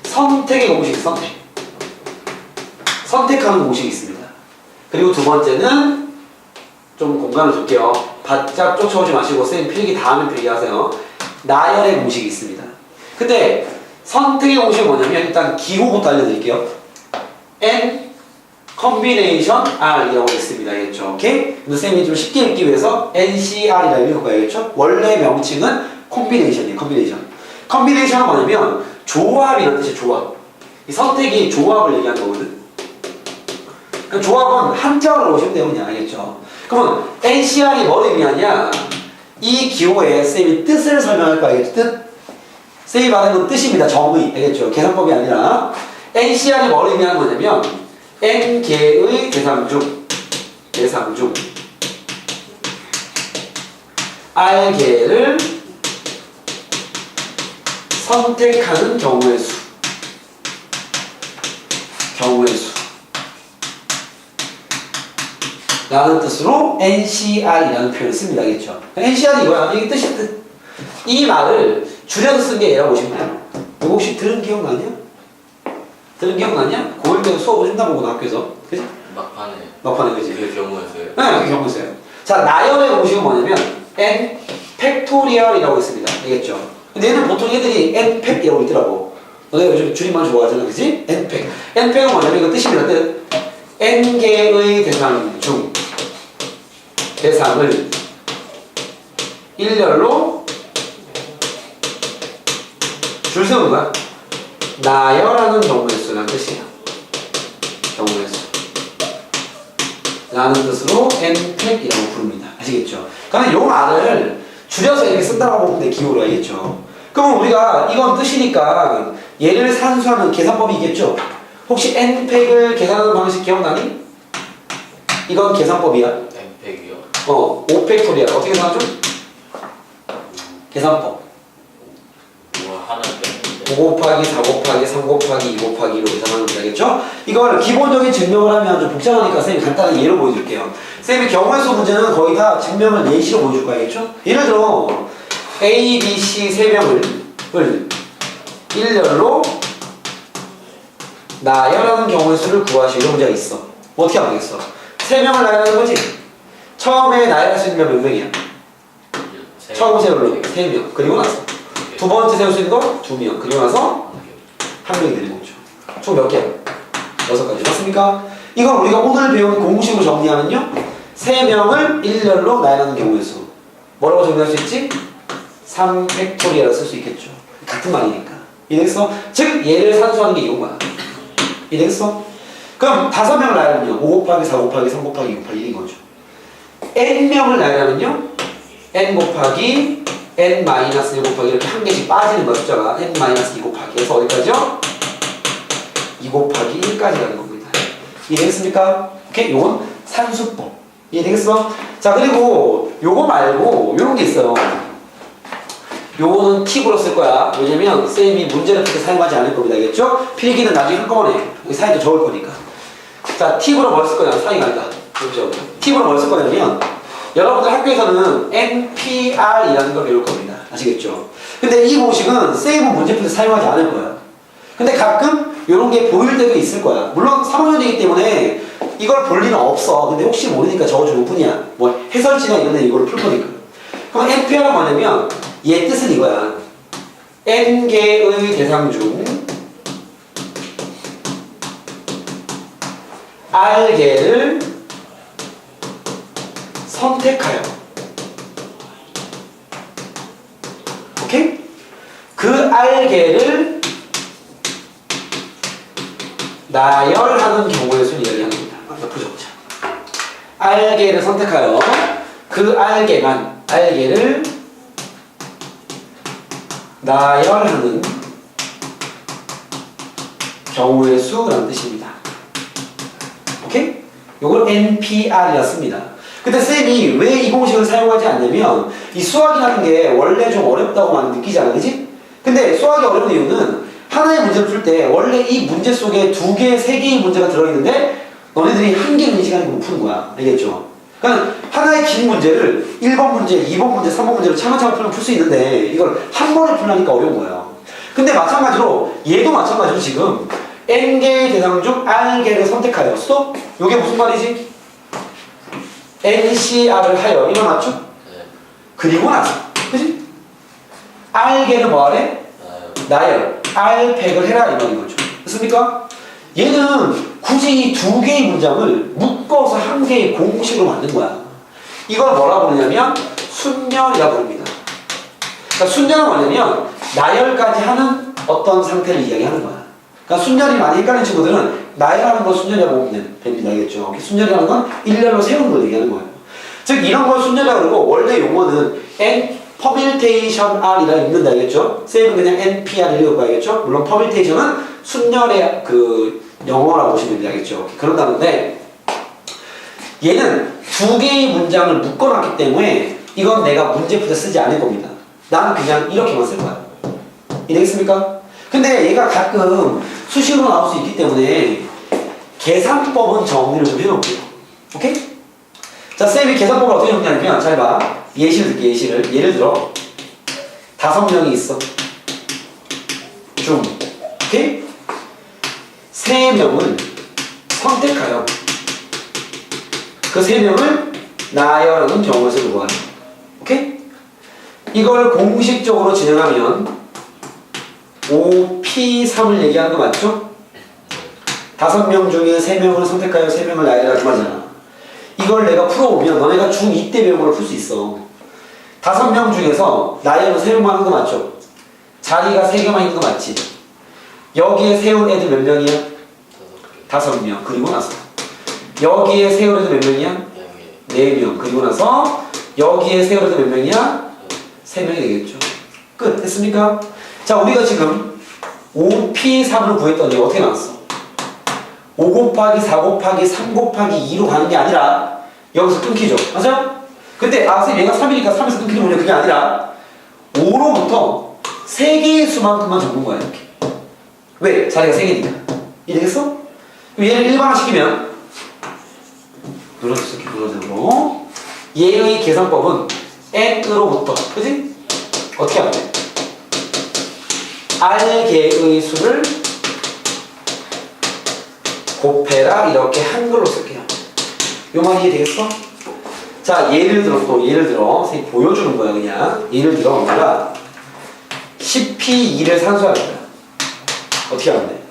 선택의 공식, 선택하는 공식이 있습니다. 그리고 두 번째는 좀 공간을 줄게요. 바짝 쫓아오지 마시고 쌤 필기 다 하면 필기 하세요. 나열의 공식이 있습니다. 근데 선택의 공식이 뭐냐면 일단 기호부터 알려드릴게요. N 컨비네이션 R이라고 있습니다. 알겠죠? 오케이? 근데 쌤이 좀 쉽게 읽기 위해서 NCR이라고 읽어봐야겠죠? 원래 명칭은 콤비네이션이에요. 컨비네이션은 뭐냐면 조합이라는 뜻이에요. 조합. 이 선택이 조합을 얘기하는 거거든. 그 조합은 한자어로 오시면 돼요. 그냥 알겠죠? 그러면 NCR이 뭘 의미하냐? 이 기호에 쌤이 뜻을 설명할 거야. 알겠죠? 뜻. 쌤이 말하는 건 뜻입니다. 정의. 알겠죠? 계산법이 아니라 NCR이 뭘 의미하는 거냐면 N개의 대상 중 R개를 선택하는 경우의 수 라는 뜻으로 NCR이라는 표현을 씁니다. 알겠죠? NCR이 이거야. 이게 뜻이 뜻. 이 말을 줄여서 쓴 게 얘라고 보시면 돼요. 이거 혹시 들은 기억나냐? 고1 때도 수업 오신다 보고 학교에서. 그지? 막판에 그지? 그 경우였어요? 네, 그 경우였어요. 자, 나열의 공식은 뭐냐면 N 팩토리얼이라고 있습니다. 알겠죠? 근데 얘는 보통 애들이 N 팩이라고 있더라고. 너네가 요즘 줄임말 좋아하잖아. 그지? N 팩. N 팩은 뭐냐면 이거 뜻입니다. 뜻. N개의 대상 중 대상을 일렬로 줄 세우는 거야. 나열하는 경우의 수라는 뜻이야. 경우의 수. 라는 뜻으로 N팩이라고 부릅니다. 아시겠죠? 그러니까 이 말을 줄여서 이렇게 쓴다고 보면 돼. 기호로 알겠죠? 그럼 우리가 이건 뜻이니까 얘를 산수하는 계산법이 있겠죠? 혹시 N팩을 계산하는 방식 기억나니? 이건 계산법이야. N팩이요? 5팩토리얼. 어떻게 계산하죠? 계산법. 뭐 하나 빼는데 5 곱하기 4 곱하기 3 곱하기 2 곱하기 2로 계산하면 되겠죠? 이걸 기본적인 증명을 하면 좀 복잡하니까 쌤이 간단하게 예로 보여줄게요. 쌤이 경우의 수 문제는 거의 다 증명을 예시로 보여줄 거야겠죠? 예를 들어 A, B, C 세 명을 일렬로 나열하는 경우의 수를 구하시오. 이런 문제가 있어. 어떻게 하면 되겠어? 세 명을 나열하는 거지? 처음에 나열할 수 있는 몇 명이야? 처음 세울로 3명. 그리고 나서 두 번째 세울 수 있는 거 2명. 그리고 나서 한 명이 되는 거죠. 총 몇 개야? 6가지. 맞습니까? 이건 우리가 오늘 배운 공식으로 정리하면요. 3명을 일렬로 나열하는 경우의 수. 뭐라고 정리할 수 있지? 3팩토리얼을 쓸 수 있겠죠. 같은 말이니까. 이해됐어? 즉 얘를 산수하는 게 이건 거야. 이해됐어? 그럼 5명을 나열하면요. 5 곱하기 4 곱하기 3 곱하기 2 곱하기 1인 거죠. N명을 나열하면요. N 곱하기 N-1 곱하기 이렇게 한 개씩 빠지는 거야. 숫자가 N-2 곱하기 해서 어디까지요? 2 곱하기 1까지 가는 겁니다. 이해되겠습니까? 오케이? 요건 산수법. 이해되겠어? 자, 그리고 요거 말고 요런 게 있어요. 요거는 팁으로 쓸 거야. 왜냐면 쌤이 문제를 그렇게 사용하지 않을 겁니다. 알겠죠? 필기는 나중에 한꺼번에 여기 사이도 적을 거니까. 자, 팁으로 뭘 쓸 거냐? 사이가 아니다. 그렇죠? 팁으로 뭘 쓸 거냐면 여러분들 학교에서는 NPR이라는 걸 배울 겁니다. 아시겠죠? 근데 이 공식은 쌤은 문제 풀 때 사용하지 않을 거야. 근데 가끔 이런 게 보일 때도 있을 거야. 물론 3학년이기 때문에 이걸 볼 일은 없어. 근데 혹시 모르니까 적어주는 뿐이야. 뭐 해설지나 이런 데 이걸 풀 거니까. 그럼 NPR은 뭐냐면 얘 뜻은 이거야. N개의 대상 중 R개를 선택하여. 오케이? 그 R개를 나열하는 경우의 수를 이야기하는 겁니다. 옆으로 적자. R개를 선택하여 그 R개를 나열하는 경우의 수라는 뜻입니다. 오케이? 요걸 NPR이라 씁니다. 근데 쌤이 왜 이 공식을 사용하지 않냐면 이 수학이라는 게 원래 좀 어렵다고 많이 느끼지 않아, 그지? 근데 수학이 어려운 이유는 하나의 문제를 풀 때 원래 이 문제 속에 2개, 3개의 문제가 들어있는데 너네들이 한 개를 이 시간에 못 푸는 거야. 알겠죠? 그러니까 하나의 긴 문제를 1번 문제, 2번 문제, 3번 문제로 차근차근 풀면 풀 수 있는데 이걸 한 번에 풀려니까 어려운 거예요. 근데 마찬가지로 얘도 마찬가지로 지금 n개의 대상 중 r개를 선택하여 스톱? 이게 무슨 말이지? NCR을 하여 이거 맞죠? 네. 그리고 나서 그지? r개는 뭐하래? 나열 r팩을 해라 이 말인 거죠. 됐습니까? 얘는 굳이 이 두 개의 문장을 묶어서 한 개의 공식으로 만든 거야. 이걸 뭐라 부르냐면 순열이라 부릅니다. 그러니까 순열은 뭐냐면 나열까지 하는 어떤 상태를 이야기하는 거야. 그러니까 순열이 많이 헷갈리는 친구들은 나열하는 걸 순열이라고 보면 됩니다. 알겠죠? 순열이라는 건 일렬로 세우는 걸 얘기하는 거예요. 즉 이런 걸 순열이라고 그러고 원래 용어는 permutation R이라 읽는다. 알겠죠? 쌤은 그냥 NPR 읽을 거 알겠죠? 물론 permutation은 순열의 그 영어라고 보시면 됩니다. 알겠죠? 그런 단어인데 얘는 두 개의 문장을 묶어놨기 때문에 이건 내가 문제 풀 때 쓰지 않을 겁니다. 나는 그냥 이렇게만 쓸 거야. 이해되겠습니까? 근데 얘가 가끔 수식으로 나올 수 있기 때문에 계산법은 정리를 좀 해놓을게요. 오케이? 자, 쌤이 계산법을 어떻게 정리하냐면 잘 봐. 예시를 들게, 예시를. 예를 들어 5명이 있어. 중. 오케이? 3명을 선택하여 그 3명을 나열하는 경우를 쓰는 거야. 오케이? 이걸 공식적으로 진행하면 OP3을 얘기하는 거 맞죠? 5명 중에 3명을 선택하여 3명을 나열하기 맞잖아. 이걸 내가 풀어오면 너네가 중2 때 배운 걸 풀 수 있어. 5명 중에서 나열은 3명만 하는 거 맞죠? 자리가 3개만 있는 거 맞지? 여기에 세운 애들 몇 명이야? 5명. 그리고 나서 여기에 세운 애들 몇 명이야? 4명. 그리고 나서 여기에 세운 애들 몇 명이야? 3명이 되겠죠. 끝. 됐습니까? 자, 우리가 지금 OP3을 구했더니 어떻게 나왔어? 5 곱하기 4 곱하기 3 곱하기 2로 가는 게 아니라 여기서 끊기죠. 맞아요? 근데 선생님 얘가 3이니까 3에서 끊기는 거냐? 그게 아니라 5로부터 3개의 수만큼만 적는 거야. 이렇게. 왜? 자리가 3개니까. 이해되겠어? 그럼 얘를 일반화시키면 눌러주세요. 눌러주세요. 얘의 계산법은 n으로부터 그지? 어떻게 하면 돼? r개의 수를 곱해라 이렇게 한글로 쓸게요. 요 말 이해되겠어? 자, 예를 들어 선생님 보여주는 거야. 그냥 예를 들어 우리가 10p2를 산수할 거야. 어떻게 하면 돼?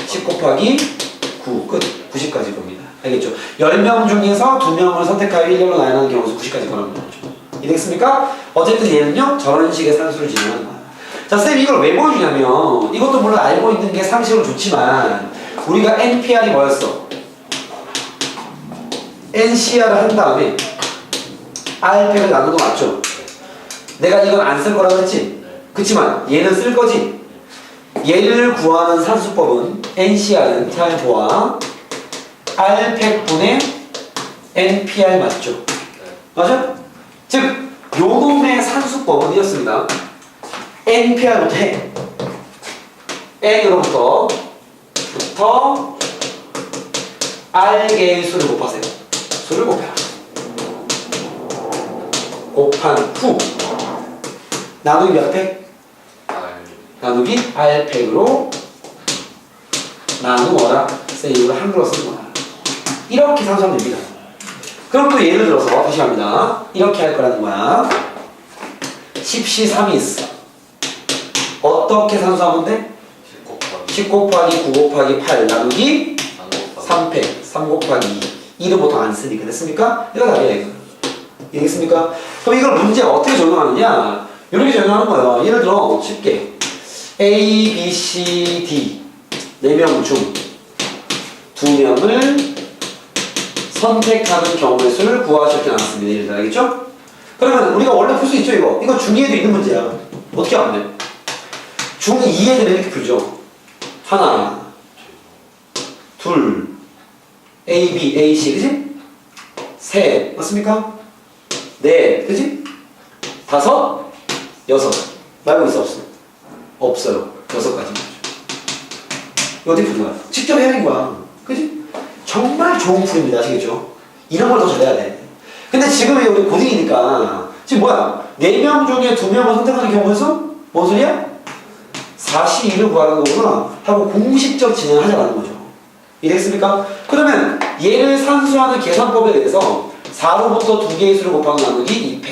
10 곱하기 9 끝. 90까지 겁니다. 알겠죠? 10명 중에서 2명을 선택하여 1년으로 나열하는 경우에서 90까지 거라는 거죠. 이해되겠습니까? 어쨌든 얘는요 저런 식의 산수를 진행하는 거야. 자, 쌤 이걸 왜 보여주냐면 이것도 물론 알고 있는 게 상식으로 좋지만 우리가 NPR이 뭐였어? NCR을 한 다음에 R팩을 나눈 거 맞죠? 내가 이건 안 쓸 거라고 했지? 그치만 얘는 쓸 거지? 얘를 구하는 산수법은 NCR은 잘 보아 R팩분의 NPR 맞죠? 맞아? 즉 요놈의 산수법은 이었습니다. NPR부터 해. N으로부터 R개의 수를 곱하세요. 수를 곱해라. 곱한 후 나누기 몇 팩? 나누기 R팩으로 나누어라. 이걸 한글로 쓰는 거야. 이렇게 산수하면 됩니다. 그럼 또 예를 들어서 다시 합니다. 이렇게 할 거라는 거야. 10C3이 있어. 어떻게 산수하면 돼? 10 곱하기 9 곱하기 8 나누기 3팩 3 곱하기 2 2를 보통 안 쓰니까 됐습니까? 이거 답이야 이거. 이해겠습니까? 그럼 이걸 문제에 어떻게 적용하느냐 이렇게 적용하는 거예요. 예를 들어 쉽게 A, B, C, D 4명 중 2명을 선택하는 경우의 수를 구하셨지 않았습니다. 예를 들어 알겠죠? 그러면 우리가 원래 풀 수 있죠 이거. 이거 중2에도 있는 문제야. 어떻게 하면 돼? 중2 애들은 이렇게 풀죠. 하나 둘 A, B, A, C 그치? 셋 맞습니까? 넷 그치? 5 6 말고 있어 없어? 없어요. 6가지 이거 어떻게 푸는 거야? 직접 해야 되는 거야. 그치? 정말 좋은 풀입니다. 아시겠죠? 이런 걸 더 잘해야 돼. 근데 지금 우리 고딩이니까 지금 뭐야? 4명 중에 2명을 선택하는 경우의 수? 뭔 소리야? 4C2를 구하는 거구나 하고 공식적 진행을 하자는 거죠. 이해됐습니까? 그러면 얘를 산수하는 계산법에 대해서 4로부터 2개의 수를 곱하기 나누기 2패.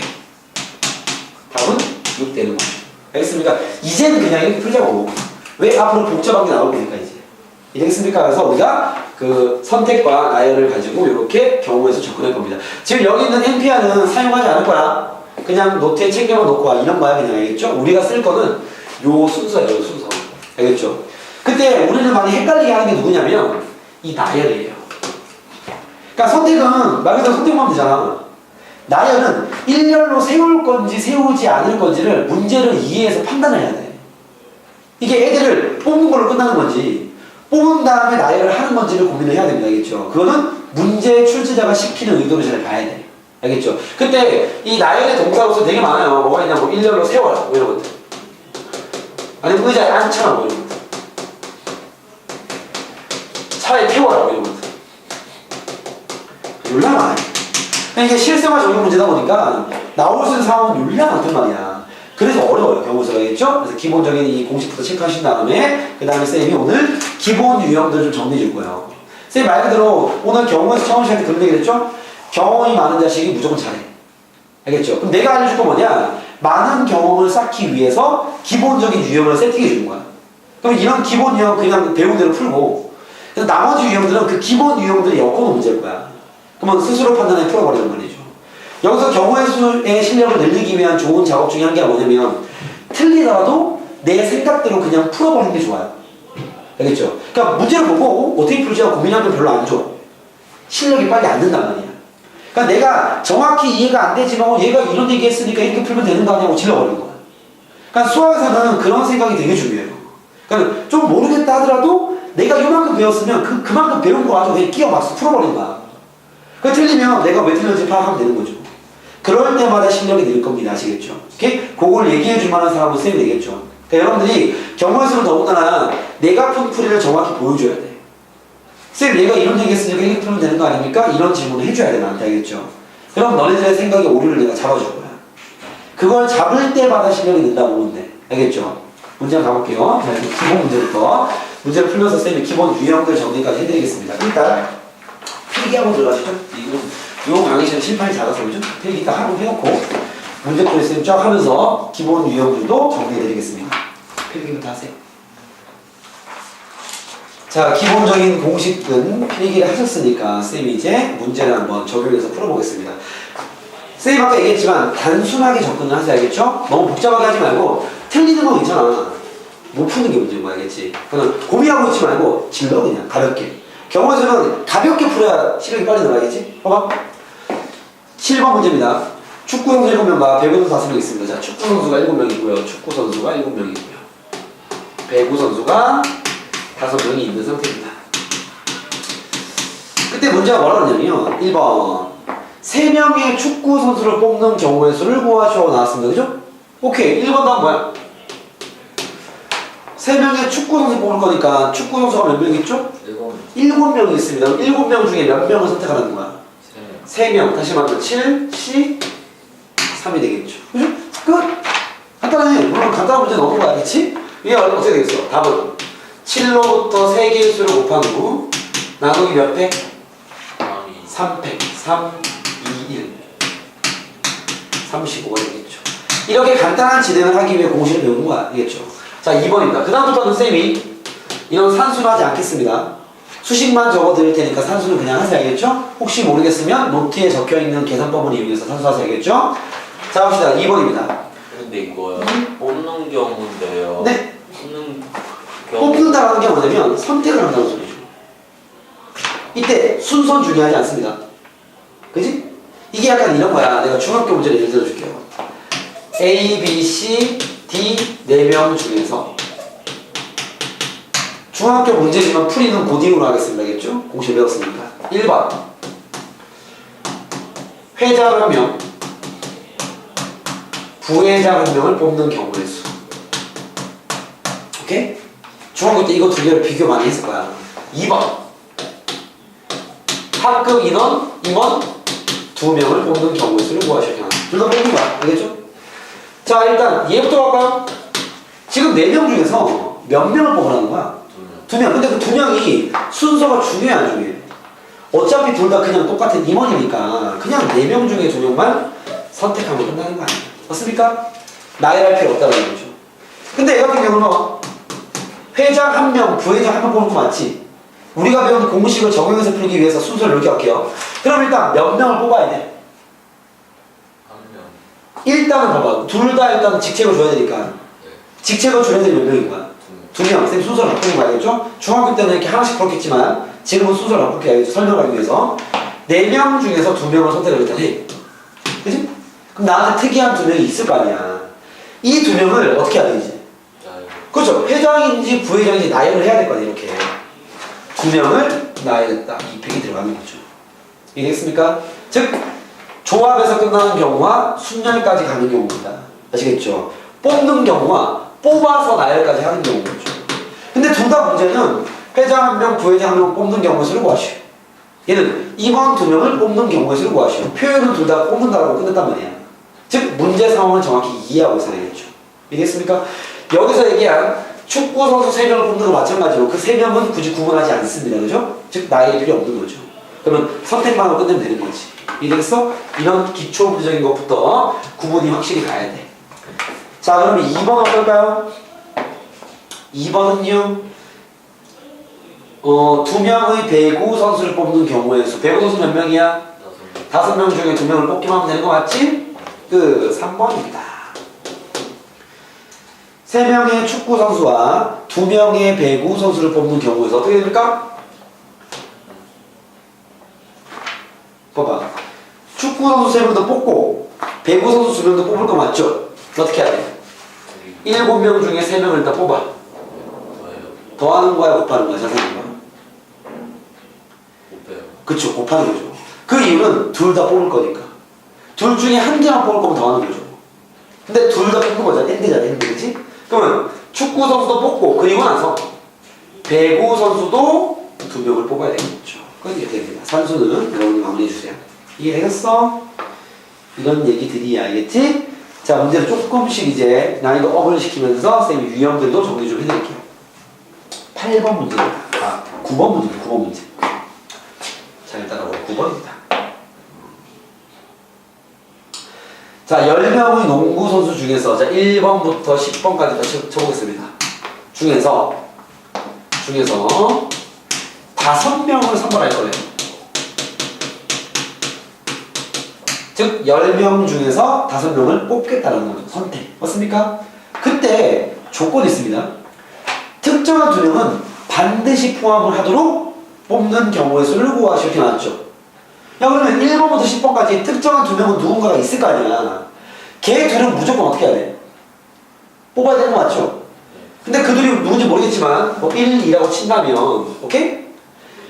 답은 6 되는 거죠. 알겠습니까? 이제는 그냥 이렇게 풀자고. 왜 앞으로 복잡한 게 나올 거니까 이제. 이해됐습니까? 그래서 우리가 그 선택과 나열을 가지고 이렇게 경우에서 접근할 겁니다. 지금 여기 있는 NPR은 사용하지 않을 거야. 그냥 노트에 챙겨만 놓고 와. 이런 거야 그냥. 알겠죠? 우리가 쓸 거는 요 순서예요. 요 순서. 알겠죠? 그때 우리는 많이 헷갈리게 하는 게 누구냐면 이 나열이에요. 그러니까 선택은 말 그대로 선택만 하면 되잖아. 나열은 일렬로 세울 건지 세우지 않을 건지를 문제를 이해해서 판단을 해야 돼. 이게 애들을 뽑는 걸로 끝나는 건지 뽑은 다음에 나열을 하는 건지를 고민을 해야 됩니다. 알겠죠? 그거는 문제 출제자가 시키는 의도를 잘 봐야 돼. 알겠죠? 그때 이 나열의 동사로서 되게 많아요. 뭐가 있냐, 뭐 일렬로 세워라, 뭐 이런 것들. 아니면 의자에 앉혀라, 뭐 이런 것들. 차에 태워라, 뭐 이런 것들. 졸라 많아요. 이게 실생활 적용 문제다 보니까 나올 수 있는 상황은 졸라 많단 말이야. 그래서 어려워요, 경우서가. 알겠죠? 그래서 기본적인 이 공식부터 체크하신 다음에 그 다음에 쌤이 오늘 기본 유형들을 좀 정리해 줄 거예요. 쌤 말 그대로 오늘 경우에서 처음 시작할 때 그런 얘기를 했죠? 경험이 많은 자식이 무조건 잘해. 알겠죠? 그럼 내가 알려줄 건 뭐냐? 많은 경험을 쌓기 위해서 기본적인 유형을 세팅해 주는 거야. 그럼 이런 기본 유형 그냥 배운 대로 풀고, 그래서 나머지 유형들은 그 기본 유형들이 엮어놓은 문제일 거야. 그러면 스스로 판단해 풀어버리는 말이죠. 여기서 경우의 수의 실력을 늘리기 위한 좋은 작업 중에 한 개가 뭐냐면 틀리더라도 내 생각대로 그냥 풀어버리는 게 좋아요. 알겠죠? 그러니까 문제를 보고 어떻게 풀지가 고민하면 별로 안 좋아. 실력이 빨리 안 는단 말이야. 그러니까 내가 정확히 이해가 안 되지만 얘가 이런 얘기 했으니까 이렇게 풀면 되는 거 아니냐고 질러버리는 거야. 그러니까 수학에서는 그런 생각이 되게 중요해요. 그러니까 좀 모르겠다 하더라도 내가 요만큼 배웠으면 그만큼 배운 거 가지고 그냥 끼워 막서 풀어버리는 거야. 그러니까 틀리면 내가 왜 틀렸는지 파악하면 되는 거죠. 그럴 때마다 실력이 늘 겁니다. 아시겠죠? 오케이? 그걸 얘기해 줄 만한 사람은 쌤이 되겠죠. 그러니까 여러분들이 경우의 수는 더군다나 내가 푼 풀이를 정확히 보여줘야 돼. 쌤 얘가 이런 얘기 했으니까 이렇게 풀면 되는 거 아닙니까? 이런 질문을 해줘야 돼 나한테. 알겠죠? 그럼 너네들의 생각의 오류를 내가 잡아줄 거야. 그걸 잡을 때마다 실력이 는다 보면 돼. 알겠죠? 문제 한번 가볼게요. 자, 이렇게 기본 문제부터 문제를 풀면서 쌤이 기본 유형들 정리까지 해드리겠습니다. 일단 필기하고 들어가시죠. 요 강의실은 실판이 작아서 그죠? 필기 딱 하고 해놓고 문제풀이 쌤 쫙 하면서 기본 유형들도 정리해드리겠습니다. 필기부터 하세요. 자, 기본적인 공식은 필기를 하셨으니까 쌤이 이제 문제를 한번 적용해서 풀어보겠습니다. 쌤이 아까 얘기했지만 단순하게 접근을 하세요. 알겠죠? 너무 복잡하게 하지 말고 틀리는 건 괜찮아. 못 푸는 게 문제인 거야. 알겠지? 그냥 고민하고 있지 말고 질러 그냥 가볍게. 경우에서는 가볍게 풀어야 실력이 빨리 늘어나겠지? 봐봐. 7번 문제입니다. 축구 선수 7명과 배구 선수 5명 있습니다. 자, 축구 선수가 7명이고요. 축구 선수가 7명이고요. 배구 선수가 5명이 있는 상태입니다. 그때 문제가 뭐라고 하냐면 1번 3명의 축구 선수를 뽑는 경우의 수를 구하시오 나왔습니다. 그죠? 오케이. 1번 다음 뭐야? 3명의 축구 선수 뽑을 거니까 축구 선수가 몇 명 있죠? 7명이 있습니다. 7명 중에 몇 명을 선택하는 거야? 3명. 다시 말하면 7, 10, 3이 되겠죠. 그죠? 끝! 간단해. 물론 간단한 문제 넣은 거야. 그치? 이게 어떻게 되겠어? 답은 7로부터 3개의 수를 곱한 후 나누기 몇 팩? 3팩. 3, 2, 1. 35가 되겠죠. 이렇게 간단한 진행을 하기 위해 공식을 배우는 거야. 알겠죠? 자, 2번입니다. 그 다음부터는 쌤이 이런 산수는 하지 않겠습니다. 수식만 적어드릴 테니까 산수는 그냥 하세요. 알겠죠? 혹시 모르겠으면 노트에 적혀있는 계산법을 이용해서 산수하세요. 알겠죠? 자, 봅시다. 2번입니다. 근데 이거요. 뽑는 경우인데요. 네. 뽑는 경우. 뽑는다라는 게 뭐냐면 선택을 한다는 소리죠. 이때 순서는 중요하지 않습니다. 그지? 이게 약간 이런 거야. 내가 중학교 문제를 예를 들어줄게요. A, B, C, D 4명 중에서 중학교 문제지만 풀이는 고딩으로 하겠습니다. 알겠죠? 공식 배웠으니까. 1번 회장 1명 부회장 1명을 뽑는 경우의 수. 오케이? 중학교 때 이거 두 개를 비교 많이 했을 거야. 2번 합급 인원, 임원 2명을 뽑는 경우의 수를 구하셔야 합니다. 둘 다 뽑는 거야. 알겠죠? 자, 일단 얘부터 갈까요? 지금 4명 중에서 몇 명을 뽑으라는 거야? 2명. 근데 그 2명이 순서가 중요해, 안 중요해? 어차피 둘 다 그냥 똑같은 임원이니까 그냥 4명 중에 2명만 선택하면 끝나는 거 아니야? 맞습니까? 나열할 필요 없다는 거죠. 근데 얘 같은 경우는 회장 1명, 부회장 1명 뽑는 거 맞지? 우리가 배운 공식을 적용해서 풀기 위해서 순서를 이렇게 할게요. 그럼 일단 몇 명을 뽑아야 돼? 일단은 봐봐. 둘 다 일단 직책을 줘야 되니까. 직책을 줘야 되는 몇 명인 거야? 2명. 선생님 순서를 바꾸는 거 알겠죠? 중학교 때는 이렇게 하나씩 풀었겠지만 지금은 순서를 바꾸게 알겠죠? 설명하기 위해서. 4명 중에서 2명을 선택을 일단 해. 그치? 그럼 나한테 특이한 2명이 있을 거 아니야. 이 2명을 어떻게 해야 되지? 그렇죠. 회장인지 부회장인지 나열을 해야 될 거 아니야. 이렇게. 2명을 나열했다. 이 팩이 들어가는 거죠. 이해됐습니까? 즉 조합에서 끝나는 경우와 순열까지 가는 경우입니다. 아시겠죠? 뽑는 경우와 뽑아서 나열까지 하는 경우죠. 근데 둘 다 문제는 회장 1명, 부회장 1명 뽑는 경우의 수를 구하시오. 얘는 임원 2명을 뽑는 경우의 수를 구하시오. 표현은 둘 다 뽑는다고 끝냈단 말이야. 즉 문제 상황을 정확히 이해하고 있어야 되겠죠. 이해됐습니까? 여기서 얘기한 축구 선수 3명을 뽑는 거 마찬가지로 그 3명은 굳이 구분하지 않습니다. 그죠? 즉 나이 필요 없는 거죠. 그러면 선택만 하고 끝내면 되는 거지. 이래서 이런 기초 문제적인 것부터 구분이 확실히 가야 돼. 자, 그러면 2번 어떨까요? 2번은요 2명의 배구 선수를 뽑는 경우의 수. 배구 선수 몇 명이야? 5명 중에 2명을 뽑기만 하면 되는 거 맞지? 그 3번입니다. 3명의 축구 선수와 2명의 배구 선수를 뽑는 경우에서 어떻게 됩니까? 봐봐. 축구 선수 3명도 뽑고 배구 선수 2명도 뽑을 거 맞죠? 어떻게 해야 돼? 7명 중에 3명을 일단 뽑아. 더하는 거야, 곱하는 거야, 자세한 거야? 그쵸, 곱하는 거죠. 그 이유는 둘 다 뽑을 거니까. 둘 중에 한 개만 뽑을 거면 더하는 거죠. 근데 둘 다 뽑는 거잖아. 엔드잖아, 엔드, 그치? 그러면 축구 선수도 뽑고, 그리고 나서 배구 선수도 2명을 뽑아야 되겠죠. 그건 이렇게 됩니다. 산수는 여러분이 마무리해주세요. 이해되겠어? 이런 얘기들이 알겠지? 자, 문제를 조금씩 이제 난이도 업을 시키면서 선생님 유형들도 정리 좀 해드릴게요. 8번 문제입니다. 9번 문제입니다. 9번 문제. 자, 일단 9번입니다. 자, 10명의 농구 선수 중에서 자, 1번부터 10번까지 쳐보겠습니다. 중에서 5명을 선발할 거예요. 즉 10명 중에서 5명을 뽑겠다는 거죠. 선택. 맞습니까? 그때 조건이 있습니다. 특정한 2명은 반드시 포함을 하도록 뽑는 경우의 수를 구하시오. 이렇게 나왔죠. 야, 그러면 1번부터 10번까지 특정한 2명은 누군가가 있을 거 아니야. 걔 둘은 무조건 어떻게 해야 돼? 뽑아야 되는 거 맞죠? 근데 그 둘이 누군지 모르겠지만 뭐 1, 2라고 친다면 오케이?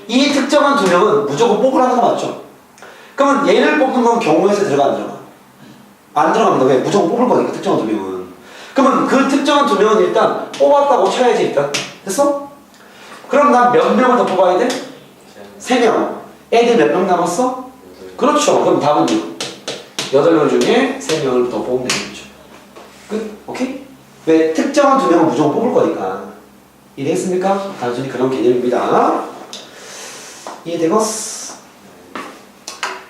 이 특정한 2명은 무조건 뽑으라는 거 맞죠? 그러면 얘를 뽑는 건 경우의 수에 들어가 안 들어가? 안 들어갑니다. 왜? 무조건 뽑을 거니까 특정한 2명은. 그러면 그 특정한 2명은 일단 뽑았다고 쳐야지 일단. 됐어? 그럼 난 몇 명을 더 뽑아야 돼? 3명. 애들 몇 명 남았어? 그렇죠. 그럼 답은요? 8명 중에 3명을 더 뽑으면 되겠죠. 끝? 오케이? 왜? 특정한 2명은 무조건 뽑을 거니까. 이해됐습니까? 단순히 그런 개념입니다. 이해되겠어?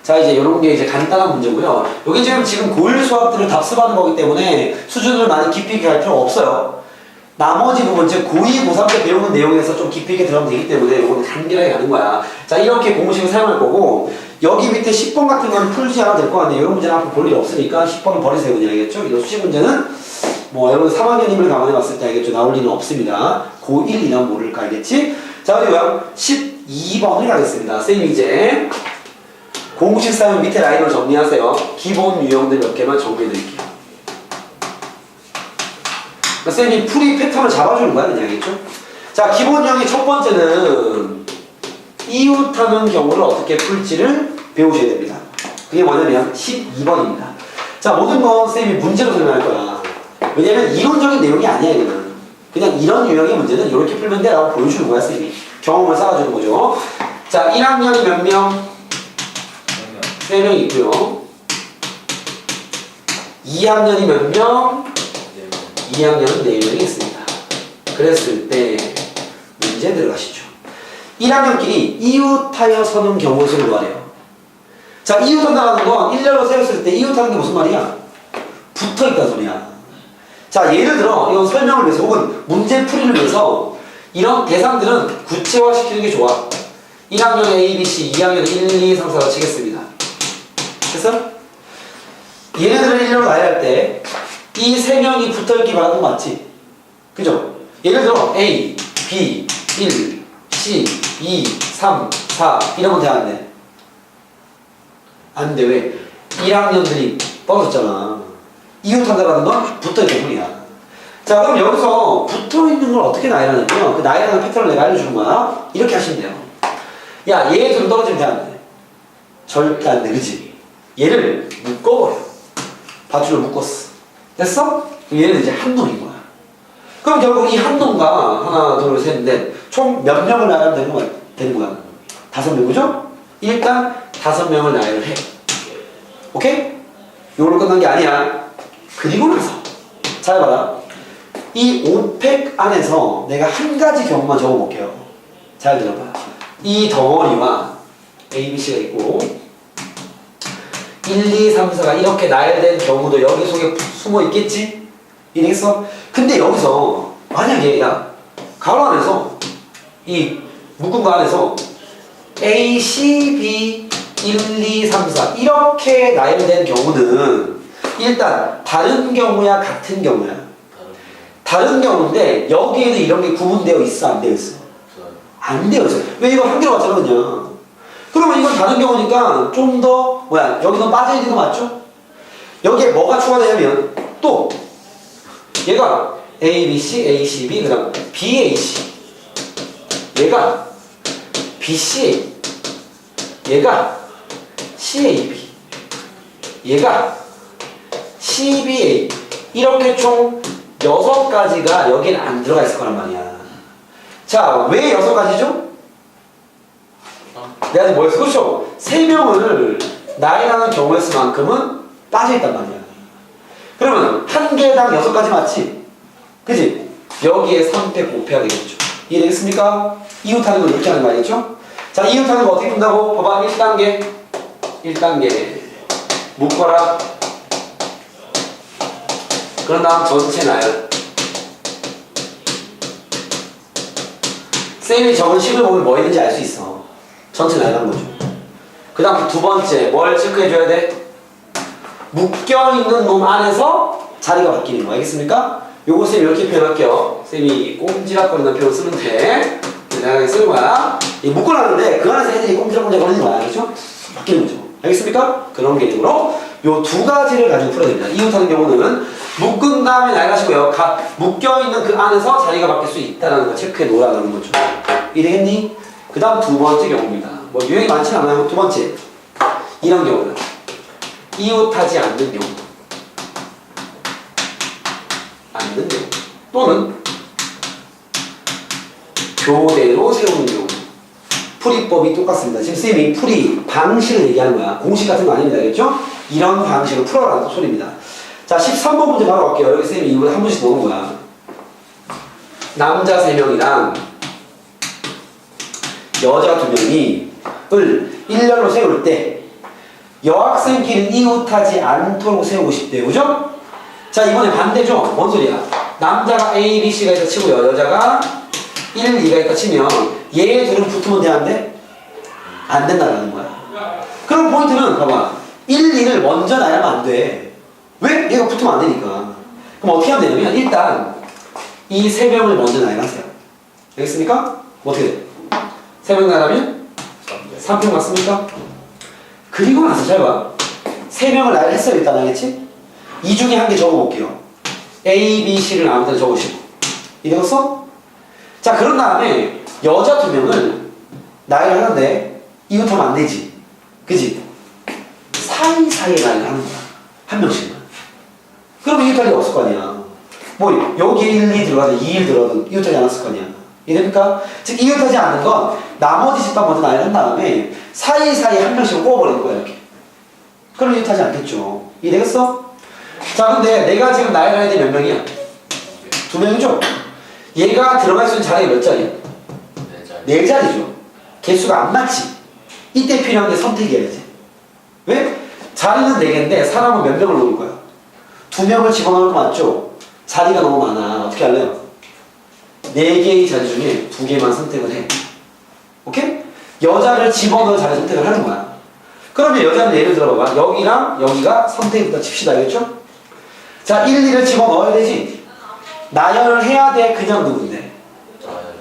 자, 이제 이런 게 이제 간단한 문제고요. 여기 지금 고1 수학들을 답습하는 거기 때문에 수준을 많이 깊이 있게 할 필요가 없어요. 나머지 부분, 즉 고2, 고3 때 배우는 내용에서 좀 깊이 있게 들어가면 되기 때문에 이거는 간결하게 가는 거야. 자, 이렇게 공식을 사용할 거고 여기 밑에 10번 같은 건 풀지 않아도 될 거 아니에요. 이런 문제는 앞으로 볼 일 없으니까 10번은 버리세요. 그냥 알겠죠? 이런 수시 문제는 뭐 여러분 3학년임을 감안해 봤을 때 알겠죠? 나올 일은 없습니다. 고1이란 모를까 알겠지? 자, 그리고요 12번을 가겠습니다. 선생님 이제 공식 사용 밑에 라인으로 정리하세요. 기본 유형들 몇 개만 정리해 드릴게요. 쌤이 풀이 패턴을 잡아주는 거야, 그냥 알겠죠? 자, 기본 유형의 첫 번째는 이웃하는 경우를 어떻게 풀지를 배우셔야 됩니다. 그게 뭐냐면 12번입니다. 자, 모든 건 쌤이 문제로 설명할 거야. 왜냐면 이론적인 내용이 아니야, 이거는. 그냥 이런 유형의 문제는 이렇게 풀면 돼 라고 보여주는 거야, 쌤이. 경험을 쌓아주는 거죠. 자, 1학년이 몇 명? 3명이 있고요. 2학년이 몇 명? 2학년은 4명이 있습니다. 그랬을 때 문제 들어가시죠. 1학년끼리 이웃하여 서는 경우 수를 구하래요. 자, 이웃한다는 건 일렬로 세웠을 때 이웃하는 게 무슨 말이야? 붙어있다는 소리야. 자, 예를 들어 이건 설명을 위해서 혹은 문제 풀이를 위해서 이런 대상들은 구체화시키는 게 좋아. 1학년 A, B, C, 2학년 1, 2, 3, 4로 치겠습니다. 됐어? 얘네들을 일렬로 나열할 때 이 3명이 붙어있기 바라는 거 맞지? 그죠? 예를 들어 A, B, 1, C, 2, 3, 4 이러면 돼, 안 돼? 안 돼. 왜? 1학년들이 떨어졌잖아. 이웃한다라는 건 붙어있는 뿐이야. 자, 그럼 여기서 붙어있는 걸 어떻게 나열하냐면 그 나열하는 패턴을 내가 알려주는 거야. 이렇게 하시면 돼요. 야, 얘 좀 떨어지면 돼, 안 돼? 절대 안 돼, 그치? 얘를 묶어버려. 밧줄로 묶었어. 됐어? 얘는 이제 한 놈인 거야. 그럼 결국 이 한 놈과 하나, 둘, 셋, 넷 총 몇 명을 나열하면 되는 거야? 5명, 그죠? 일단 5명을 나열을 해. 오케이? 이걸로 끝난 게 아니야. 그리고 나서 잘 봐라. 이 5팩 안에서 내가 한 가지 경우만 적어볼게요. 잘 들어봐. 이 덩어리와 A, B, C가 있고 1, 2, 3, 4가 이렇게 나열된 경우도 여기 속에 숨어 있겠지? 이해했어? 근데 여기서 만약에 야 가로 안에서 이 묶은 거 안에서 A, C, B 1, 2, 3, 4 이렇게 나열된 경우는 일단 다른 경우야 같은 경우야? 다른 경우인데 여기에는 이런 게 구분되어 있어 안 되어 있어? 안 되어 있어. 왜 이거 한 개로 왔잖아 그냥. 그러면 이건 다른 경우니까 좀 더 뭐야 여기서 빠져있는 거 맞죠? 여기에 뭐가 추가되냐면 또 얘가 A, B, C, A, C, B 그 다음 B, A, C 얘가 B, C, A 얘가 C, A, B 얘가 C, B, A 이렇게 총 6가지가 여기는 안 들어가 있을 거란 말이야. 자, 왜 6가지죠? 내가 지금 뭐였어? 그렇죠? 3명을 나열하는 경우였을만큼은 빠져있단 말이야. 그러면 한 개당 6가지 맞지? 그지? 여기에 3팩 곱해야 되겠죠. 이해되겠습니까? 이웃하는 걸 이렇게 하는 거 알겠죠? 자, 이웃하는 거 어떻게 푼다고? 봐봐. 1단계 묶어라. 그런 다음 전체 나열. 쌤이 적은 식을 보면 뭐 있는지 알 수 있어. 전체 나열한 거죠. 그 다음 2번째 뭘 체크해줘야 돼? 묶여있는 놈 안에서 자리가 바뀌는 거 알겠습니까? 요거 쌤이 이렇게 표현할게요. 쌤이 꼼지락거리는 표현 쓰면 돼. 내가 쓰는 거야. 이 묶어놨는데 그 안에서 애들이 꼼지락거리는 거야. 그렇죠? 바뀌는 거죠. 알겠습니까? 그런 개념으로 요 2가지를 가지고 풀어야 됩니다. 이웃하는 경우는 묶은 다음에 나열하시고요. 묶여있는 그 안에서 자리가 바뀔 수 있다는 거 체크해 놓으라는 거죠. 이해되겠니? 그 다음 2번째 경우입니다. 뭐 유형이 많진 않아요. 2번째 이런 경우는 이웃하지 않는 경우 또는 교대로 세우는 경우. 풀이법이 똑같습니다. 지금 쌤이 풀이 방식을 얘기하는 거야. 공식 같은 거 아닙니다. 알겠죠? 이런 방식으로 풀어라는 소리입니다. 자, 13번 문제 바로 갈게요. 여기 쌤이 이번에 한 번씩 넣은 거야. 남자 3명이랑 여자 2명이 을 일렬로 세울 때 여학생끼리는 이웃하지 않도록 세우고 싶대요. 그죠? 자, 이번에 반대죠? 뭔 소리야? 남자가 A, B, C가 있다 치고요. 여자가 1, 2가 있다 치면 얘 둘은 붙으면 돼, 안 돼? 안 된다는 거야. 그럼 포인트는 봐봐. 1, 2를 먼저 나열하면 안 돼. 왜? 얘가 붙으면 안 되니까. 그럼 어떻게 하면 되냐면 일단 이 3명을 먼저 나열하세요. 알겠습니까? 어떻게 돼? 3명 나열하면 3표 맞습니까? 그리고 나서 잘 봐. 3명을 나열했어요. 일단 알겠지? 이 중에 한 개 적어볼게요. A, B, C를 아무 데나 적으시고. 이해됐어? 자, 그런 다음에 여자 2명을 나열을 하는데 이웃하면 안 되지. 그지? 사이사이에 나열을 하는 거야. 한 명씩만. 그럼 이웃할 리 없을 거 아니야. 뭐 여기에 1, 2 들어가든 2, 1 들어가든 이웃하지 않았을 거 아니야. 이해됩니까? 즉 이웃하지 않는 건 나머지 집단 먼저 나열한 다음에 사이사이에 한 명씩을 뽑아버리는 거야. 이렇게. 그럼 이웃하지 않겠죠. 이해되겠어? 자, 근데 내가 지금 나열할 애들이 몇 명이야? 2명이죠? 얘가 들어갈 수 있는 자리가 몇 자리야? 네 잘. 4자리죠. 개수가 안 맞지? 이때 필요한 게 선택이어야지. 왜? 자리는 4개인데 사람은 몇 명을 놓을 거야? 2명을 집어넣을 거 맞죠? 자리가 너무 많아. 어떻게 할래요? 4개의 자리 중에 2개만 선택을 해. 오케이? 여자를 집어넣을 자리 선택을 하는 거야. 그러면 여자는 예를 들어봐봐. 여기랑 여기가 선택부터 칩시다. 알겠죠? 자, 1, 2를 집어넣어야 되지. 나열을 해야 돼. 그냥 누군데?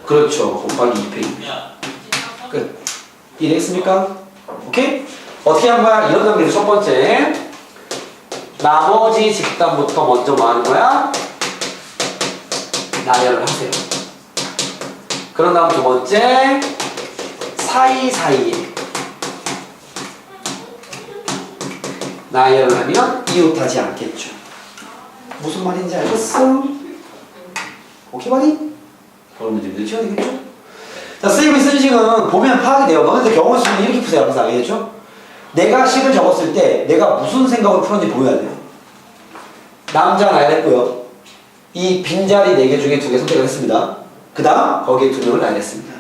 그렇죠. 곱하기 2팩입니다. 끝. 이해됐습니까? 오케이? 어떻게 한 거야? 이런 단계에서 첫 번째. 나머지 집단부터 먼저 뭐 하는 거야? 나열을 하세요. 그런 다음 두 번째. 사이사이에 나열을 하면 이웃하지 않겠죠. 무슨 말인지 알겠어? 오케이 말이? 그런 문제들 치워야 되겠죠? 자, 쌤이 쓴 식은 보면 파악이 돼요. 너네들 경우 수는 이렇게 푸세요. 항상 알겠죠? 내가 식을 적었을 때 내가 무슨 생각으로 풀었는지 보여야 돼요. 남자 나열했고요. 이 빈자리 4개 중에 2개 선택을 했습니다. 그 다음 거기에 2명을 나열했습니다.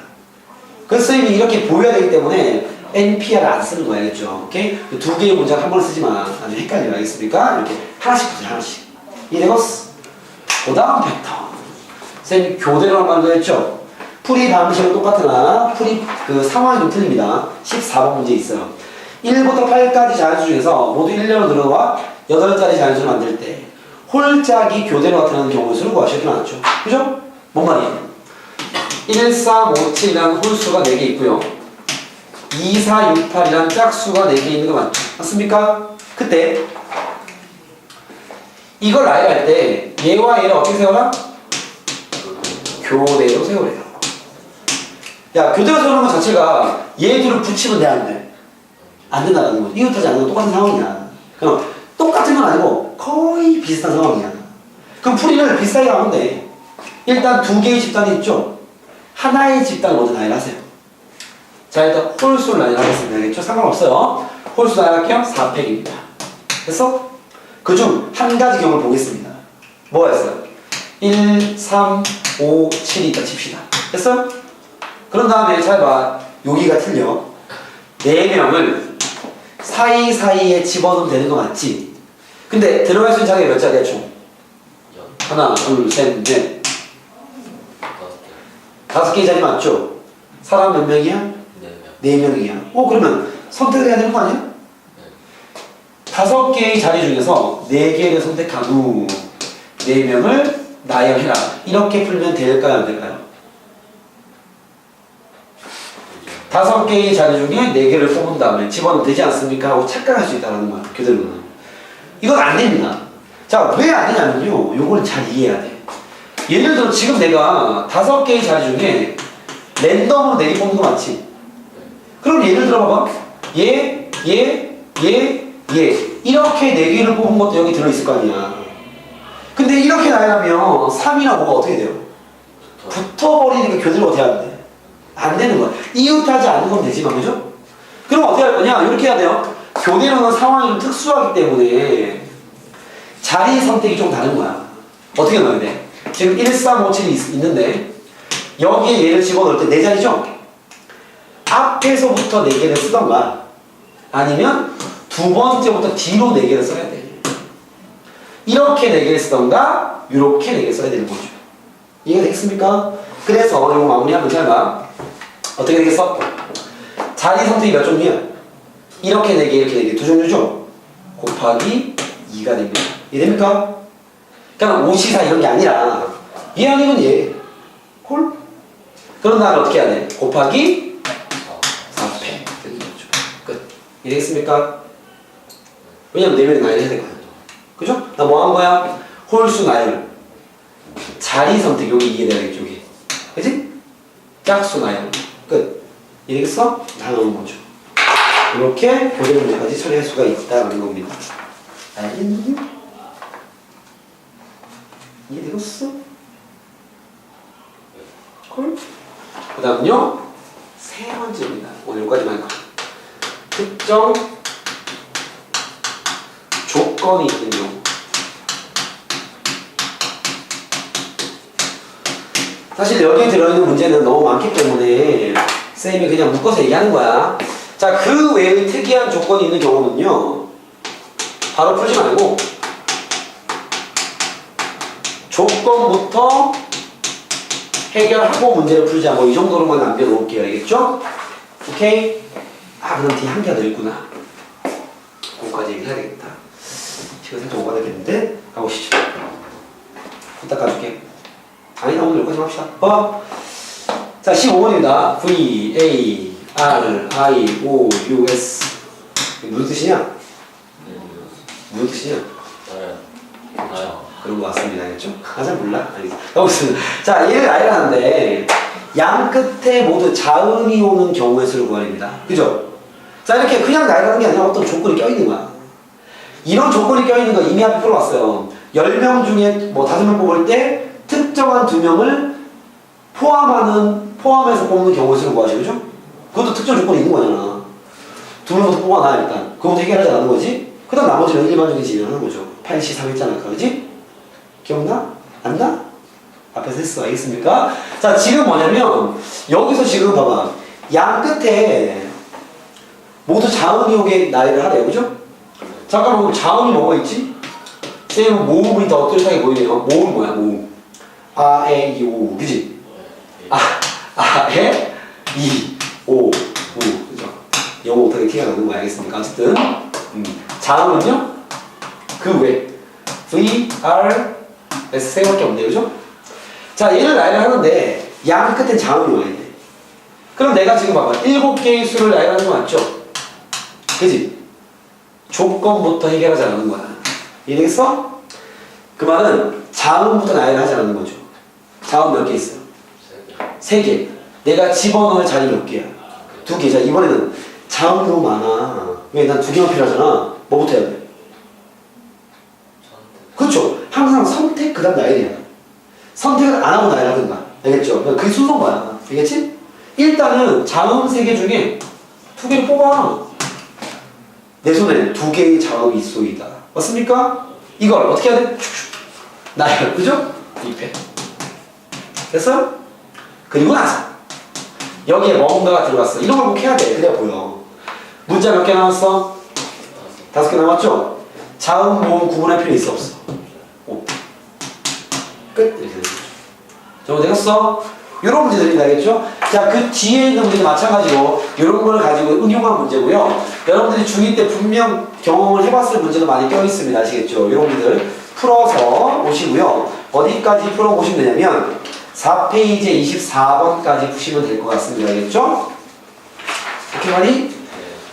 그래서 쌤이 이렇게 보여야 되기 때문에 NPR을 안 쓰는 거야. 알겠죠? 오케이? 2개의 문장을 한 번에 쓰지만 아주 헷갈려요. 알겠습니까? 이렇게 하나씩 푸세요. 하나씩. 이래거스. 그 다음 패턴. 쌤이 교대로 한 말도 했죠? 풀이 방식은 똑같으나 풀이 그 상황이 좀 틀립니다. 14번 문제 있어요. 1부터 8까지 자연수 중에서 모두 1년으로 들어와 8자리 자연수를 만들 때 홀짝이 교대로 나타나는 경우의 수를 구하시기 많았죠. 그죠? 뭔 말이에요? 1, 3, 5, 7이라는 홀수가 4개 있고요. 2, 4, 6, 8이라는 짝수가 4개 있는 거 맞죠? 맞습니까? 그때 이걸 나열할 때 얘와 얘를 어떻게 세워라? 교대로 세우래요. 야, 교대로 세우는 것 자체가 얘 둘을 붙이면 돼, 안 돼? 안 된다는 거지. 이웃하지 않는 건 똑같은 상황이야. 그럼 똑같은 건 아니고 거의 비슷한 상황이야. 그럼 풀이를 비슷하게 하면 돼. 일단 2개의 집단이 있죠? 하나의 집단을 먼저 나열하세요. 자, 일단 홀수를 나열하겠습니다. 알겠죠? 상관없어요. 홀수 나열할게요. 4팩입니다. 됐어? 그중 한 가지 경우를 보겠습니다. 뭐가 있어요? 1, 3, 5, 7이 있다 칩시다. 됐어? 그런 다음에 잘 봐. 여기가 틀려. 4명을 사이사이에 집어넣으면 되는 거 맞지? 근데 들어갈 수 있는 자리가 몇 자리야 총? 하나, 둘, 셋, 넷. 5개의 자리 맞죠? 사람 몇 명이야? 4명이야. 그러면 선택을 해야 되는 거 아니야? 5개의 자리 중에서 4개를 선택한 후 4명을 나열해라. 이렇게 풀면 될까요? 안 될까요? 5개의 자리 중에 4개를 뽑은 다음에 집어넣으면 되지 않습니까? 하고 착각할 수 있다는 거야. 교대로는. 이건 안 됩니다. 자, 왜 안 되냐면요. 요걸 잘 이해해야 돼. 예를 들어 지금 내가 5개의 자리 중에 랜덤으로 4개 뽑는 거 맞지? 그럼 예를 들어 봐봐. 얘 이렇게 4개를 뽑은 것도 여기 들어있을 거 아니야. 근데 이렇게 나열하면 3이나 5가 어떻게 돼요? 붙어버리니까 교대로 어떻게 하면 돼? 안 되는 거야. 이웃하지 않는 건 되지만, 그죠? 그럼 어떻게 할 거냐? 이렇게 해야 돼요. 교대로는 상황이 좀 특수하기 때문에 자리 선택이 좀 다른 거야. 어떻게 넣어야 돼? 지금 1, 3, 5, 7이 있는데 여기에 얘를 집어넣을 때 4자리죠? 앞에서부터 4개를 쓰던가 아니면 두 번째부터 뒤로 4개를 써야 돼. 이렇게 4개를 쓰던가 이렇게 4개를 써야 되는 거죠. 이해가 되겠습니까? 그래서 이거 마무리하면 잘 봐. 어떻게 되겠어? 자리 선택이 몇 종류야? 이렇게 4개 이렇게 4개 두 종류죠? 곱하기 2가 됩니다. 이해됩니까? 그냥 5, 4 이런 게 아니라 얘 아니면 얘 홀? 그런 다음에 어떻게 해야 돼? 곱하기 4패 되는 거죠. 끝. 이해되겠습니까? 왜냐면 4명이 나열해야 되거든. 그죠? 나 뭐 한 거야? 홀수 나열 자리 선택 여기 이해돼야겠죠. 여기 그치? 짝수 나열 끝. 이해되겠어? 다 넣은 거죠. 이렇게 교대 문제까지 처리할 수가 있다는 겁니다. 알겠니? 이해되겠어? 콜? 그 다음은요, 세 번째입니다. 오늘 여기까지만 할까? 특정 조건이 있는 경우. 사실 여기에 들어있는 문제는 너무 많기 때문에 쌤이 그냥 묶어서 얘기하는 거야. 자, 그 외의 특이한 조건이 있는 경우는요, 바로 풀지 말고 조건부터 해결하고 문제를 풀자. 뭐 이 정도로만 남겨놓을게요. 알겠죠? 오케이? 아, 그럼 뒤에 한 개가 더 있구나. 그거까지 얘기해야 되겠다. 시간 살짝 오가되겠는데? 가보시죠. 후 닦아줄게. 아니다, 오늘 여기까지 합시다. 자, 15번입니다. V, A, R, I, O, U, S. 이게 무슨 뜻이냐? 무슨 뜻이냐? 나요. 그런 거 같습니다. 알겠죠? 잘 몰라? 알겠어. 여기서. 자, 얘를 알아는데 양 끝에 모두 자음이 오는 경우의 수를 구하랍니다. 그죠? 자, 이렇게 그냥 나열하는 게 아니라 어떤 조건이 껴있는 거야. 이런 조건이 껴있는 거 이미 앞에 풀어왔어요. 10명 중에 뭐 5명 뽑을 때 특정한 2명을 포함해서 뽑는 경우의 수를 구하죠. 그죠? 그것도 특정 조건이 있는 거잖아. 2명부터 뽑아놔, 일단. 그것부터 해결하지 않는 거지? 그 다음 나머지는 일반적인 진행을 하는 거죠. 8시 3 했잖아, 그지? 기억나? 안 나? 앞에서 했어. 알겠습니까? 자, 지금 뭐냐면, 여기서 지금 봐봐. 양 끝에 모두 자음이 오게 나열을 하래요. 그죠? 잠깐만, 그럼 자음이 뭐가 있지? 쌤은 모음이 더 뚜렷하게 보이네요. 모음 뭐야, 모음? 아, 에, 이, 오. 그지? 아, 에, 이, 오, 우. 그죠? 영어 못하게 티가 나는 거 알겠습니까? 어쨌든. 자음은요? 그 외. V, R, S 세 개밖에 없네요. 그죠? 자, 얘를 나열을 하는데 양 끝엔 자음이 와야 돼. 그럼 내가 지금 봐봐. 7개의 수를 나열하는 거 맞죠? 그지? 조건부터 해결하자는 거야. 이해되겠어? 그 말은 자음부터 나열하자는 거죠. 자음 몇 개 있어요? 3개. 내가 집어넣을 자리 몇 개야? 2개. 자, 이번에는 자음 너무 많아. 왜? 난 2개만 필요하잖아. 뭐부터 해야 돼? 그렇죠. 항상 선택 그 다음 나열이야. 선택을 안 하고 나열하든가. 알겠죠? 그게 순서인 거야. 알겠지? 일단은 자음 3개 중에 2개를 뽑아. 내 손에 2개의 자음이 있소이다. 맞습니까? 이걸 어떻게 해야 돼? 나열. 그죠? 입해. 됐어? 그리고 나서 여기에 뭔가가 들어갔어. 이런 걸 꼭 해야 돼. 그래야 보여. 문자 몇 개 남았어? 5개 남았죠? 자음, 모음 구분할 필요 있어 없어? 끝. 이렇게 되는 거죠. 정리되겠어? 이런 문제들이 나겠죠? 자, 그 뒤에 있는 문제도 마찬가지로 이런 걸 가지고 응용한 문제고요. 여러분들이 중2 때 분명 경험을 해봤을 문제도 많이 껴있습니다. 아시겠죠? 이런 문제들 풀어서 오시고요. 어디까지 풀어보시면 되냐면 4페이지 24번까지 푸시면 될 것 같습니다. 알겠죠? 오케이, 말이?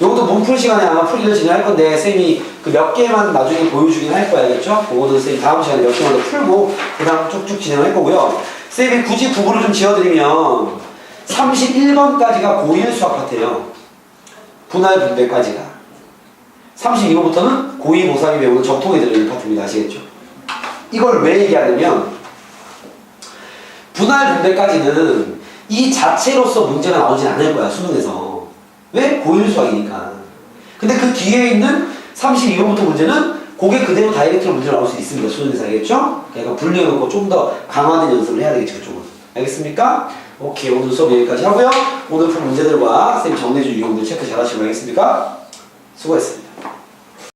요것도 문풀 시간에 아마 풀이를 진행할 건데 쌤이 그 몇 개만 나중에 보여주긴 할 거야. 알겠죠? 그거는 쌤이 다음 시간에 몇 개만 더 풀고 그 다음 쭉쭉 진행을 할 거고요. 쌤이 굳이 구분을 좀 지어드리면 31번까지가 고1 수학 파트예요. 분할 분배까지가. 32번부터는 고2 고3이 배우는 적통에 들어있는 파트입니다. 아시겠죠? 이걸 왜 얘기하냐면 분할 분배까지는 이 자체로서 문제가 나오진 않을 거야. 수능에서. 왜? 고1 수학이니까. 근데 그 뒤에 있는 32번부터 문제는 그게 그대로 다이렉트로 문제가 나올 수 있습니다. 수능에서. 알겠죠? 그러니까 분리해놓고 좀 더 강화된 연습을 해야 되겠죠. 그쪽은. 알겠습니까? 오케이. 오늘 수업 여기까지 하고요. 오늘 푼 문제들과 쌤 정리해준 유형들 체크 잘 하시고 알겠습니까? 수고했습니다.